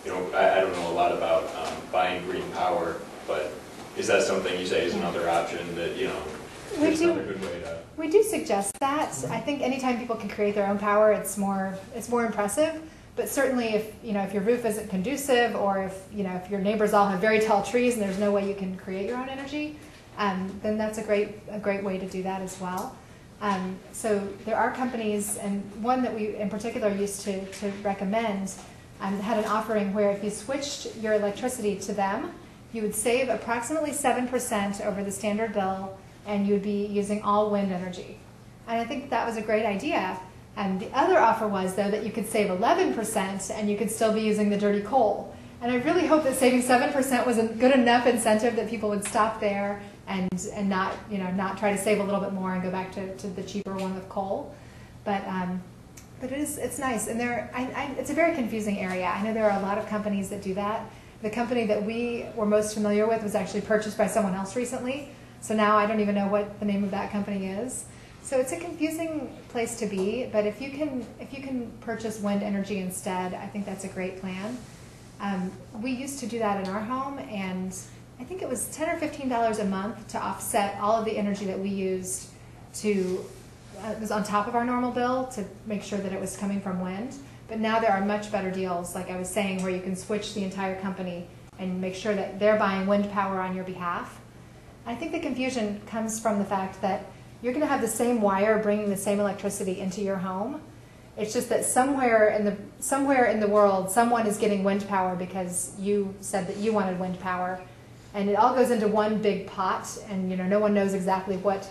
you know, I don't know a lot about buying green power, but is that something you say is another option that, you know, is another good way to... We do suggest that. I think anytime people can create their own power, it's more impressive. But certainly, if your roof isn't conducive, or if your neighbors all have very tall trees and there's no way you can create your own energy, then that's a great way to do that as well. So there are companies, and one that we in particular used to recommend had an offering where if you switched your electricity to them, you would save approximately 7% over the standard bill, and you'd be using all wind energy. And I think that was a great idea. And the other offer was, though, that you could save 11% and you could still be using the dirty coal. And I really hope that saving 7% was a good enough incentive that people would stop there and not try to save a little bit more and go back to the cheaper one with coal. But it's nice, and it's a very confusing area. I know there are a lot of companies that do that. The company that we were most familiar with was actually purchased by someone else recently. So now I don't even know what the name of that company is. So it's a confusing place to be, but if you can purchase wind energy instead, I think that's a great plan. We used to do that in our home, and I think it was $10 or $15 a month to offset all of the energy that we used it was on top of our normal bill to make sure that it was coming from wind. But now there are much better deals, like I was saying, where you can switch the entire company and make sure that they're buying wind power on your behalf. I think the confusion comes from the fact that you're going to have the same wire bringing the same electricity into your home. It's just that somewhere in the world, someone is getting wind power because you said that you wanted wind power, and it all goes into one big pot, and no one knows exactly which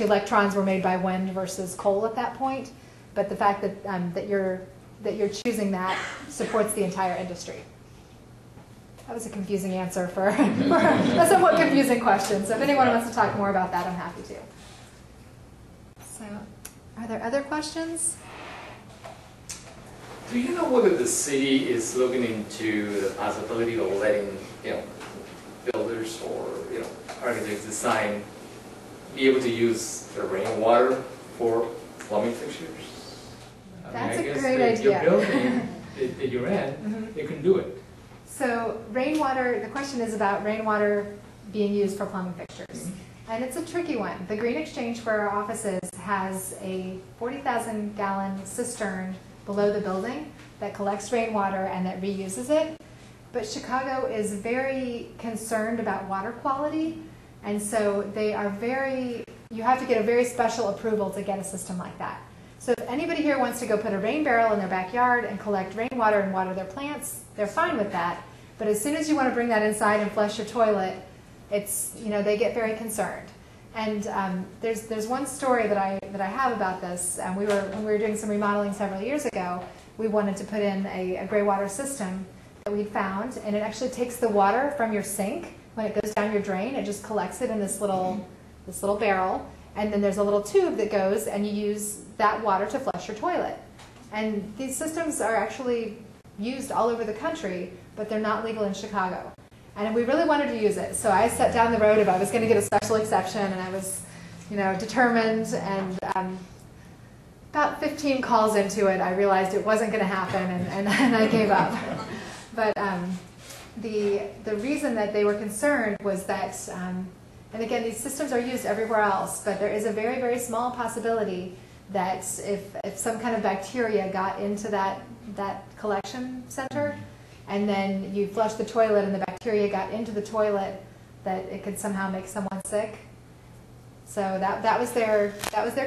electrons were made by wind versus coal at that point. But the fact that you're choosing that supports the entire industry. That was a confusing answer for a somewhat confusing question. So if anyone wants to talk more about that, I'm happy to. So, are there other questions? Do you know whether the city is looking into the possibility of letting builders or architects design be able to use the rainwater for plumbing fixtures? That's a great idea. Your building that you're in, you can do it. So rainwater, the question is about rainwater being used for plumbing fixtures. And it's a tricky one. The Green Exchange for our offices has a 40,000 gallon cistern below the building that collects rainwater and that reuses it. But Chicago is very concerned about water quality, and so you have to get a very special approval to get a system like that. So if anybody here wants to go put a rain barrel in their backyard and collect rainwater and water their plants, they're fine with that. But as soon as you want to bring that inside and flush your toilet, they get very concerned. And there's one story that I have about this. When we were doing some remodeling several years ago, we wanted to put in a gray water system that we'd found, and it actually takes the water from your sink when it goes down your drain. It just collects it in this little barrel, and then there's a little tube that goes, and you use that water to flush your toilet. And these systems are actually used all over the country, but they're not legal in Chicago. And we really wanted to use it, so I set down the road if I was going to get a special exception, and I was, determined. And about 15 calls into it, I realized it wasn't going to happen, and I gave up. But the reason that they were concerned was that, and again, these systems are used everywhere else, but there is a very, very small possibility that if some kind of bacteria got into that collection center, and then you flush the toilet and the bacteria got into the toilet, that it could somehow make someone sick. So that was their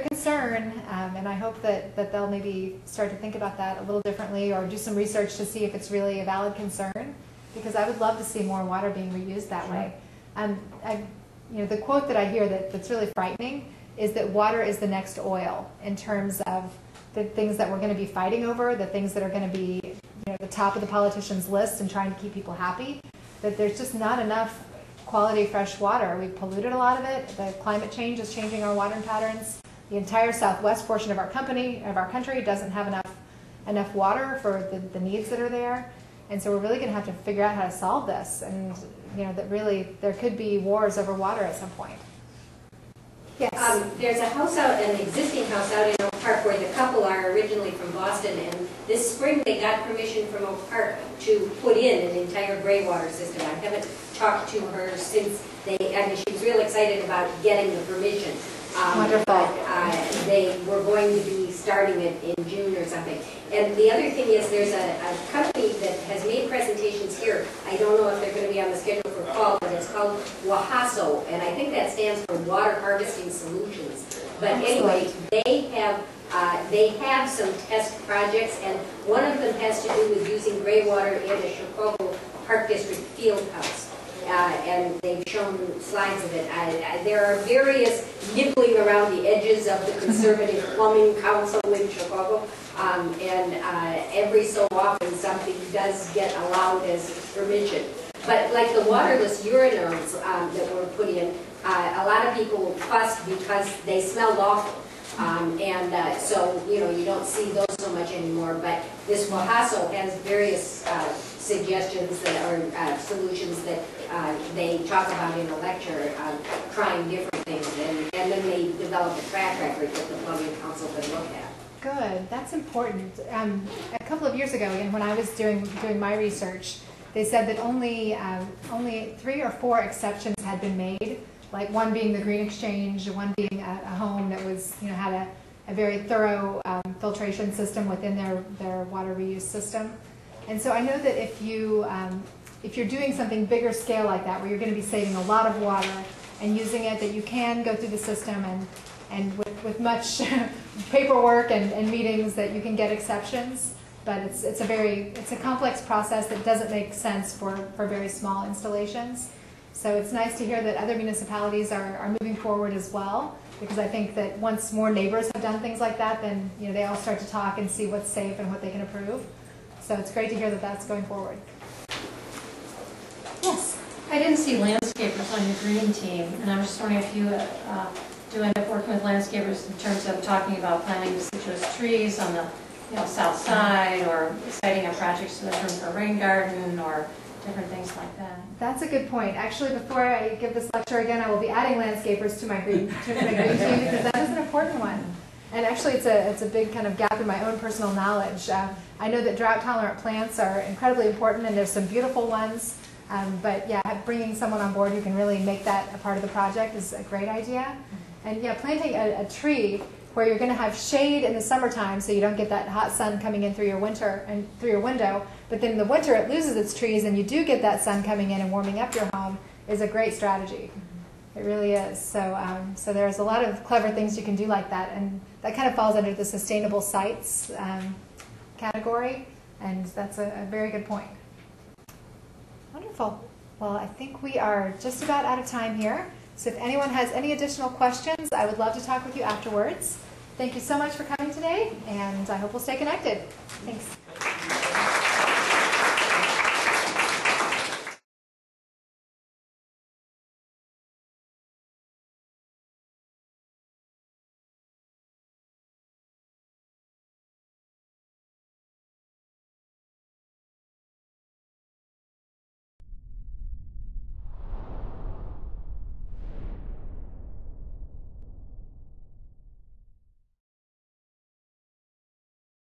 concern, and I hope that they'll maybe start to think about that a little differently, or do some research to see if it's really a valid concern, because I would love to see more water being reused that way. The quote that I hear that's really frightening is that water is the next oil in terms of the things that we're going to be fighting over, the things that are going to be the top of the politicians' list and trying to keep people happy, that there's just not enough quality fresh water. We've polluted a lot of it. The climate change is changing our watering patterns. The entire southwest portion of our country doesn't have enough water for the needs that are there. And so we're really going to have to figure out how to solve this. And that really there could be wars over water at some point. Yes. There's a house an existing house out in Oak Park where the couple are originally from Boston, and this spring they got permission from Oak Park to put in an entire gray water system. I haven't talked to her since she was real excited about getting the permission. Wonderful. But they were going to be starting it in June or something. And the other thing is there's a company that has made presentations here. I don't know if they're going to be on the schedule for fall, but it's called WAHASO, and I think that stands for Water Harvesting Solutions. But anyway, they have some test projects, and one of them has to do with using gray water in a Chicago Park District field house. And they've shown slides of it. There are various nibbling around the edges of the Conservative Plumbing Council in Chicago, and every so often something does get allowed as permission. But like the waterless urinals that were put in, a lot of people fussed because they smelled awful. So, you don't see those so much anymore. But this WAHASO has various suggestions that are solutions that they talk about in a lecture, trying different things, and then they develop a track record that the Plumbing Council can look at. Good, that's important. A couple of years ago, again, when I was doing my research, they said that only 3 or 4 exceptions had been made. Like one being the Green Exchange, one being a home that was, had a very thorough filtration system within their water reuse system. And so I know that if you're doing something bigger scale like that, where you're going to be saving a lot of water and using it, that you can go through the system and with much paperwork and meetings that you can get exceptions. But it's a complex process that doesn't make sense for very small installations. So it's nice to hear that other municipalities are moving forward as well, because I think that once more neighbors have done things like that, then they all start to talk and see what's safe and what they can approve. So it's great to hear that that's going forward. Yes? I didn't see landscapers on your green team, and I was just wondering if you do end up working with landscapers in terms of talking about planting deciduous trees on the south side, or citing a project so there's room for a rain garden, or different things like that. That's a good point. Actually, before I give this lecture again, I will be adding landscapers to my green team, because that is an important one. And actually, it's a big kind of gap in my own personal knowledge. I know that drought-tolerant plants are incredibly important, and there's some beautiful ones. But yeah, bringing someone on board who can really make that a part of the project is a great idea. And yeah, planting a tree where you're going to have shade in the summertime, so you don't get that hot sun coming in through your window. But then in the winter, it loses its trees, and you do get that sun coming in and warming up your home, is a great strategy. It really is. So there's a lot of clever things you can do like that, and that kind of falls under the sustainable sites category, and that's a very good point. Wonderful. Well, I think we are just about out of time here. So if anyone has any additional questions, I would love to talk with you afterwards. Thank you so much for coming today, and I hope we'll stay connected. Thanks.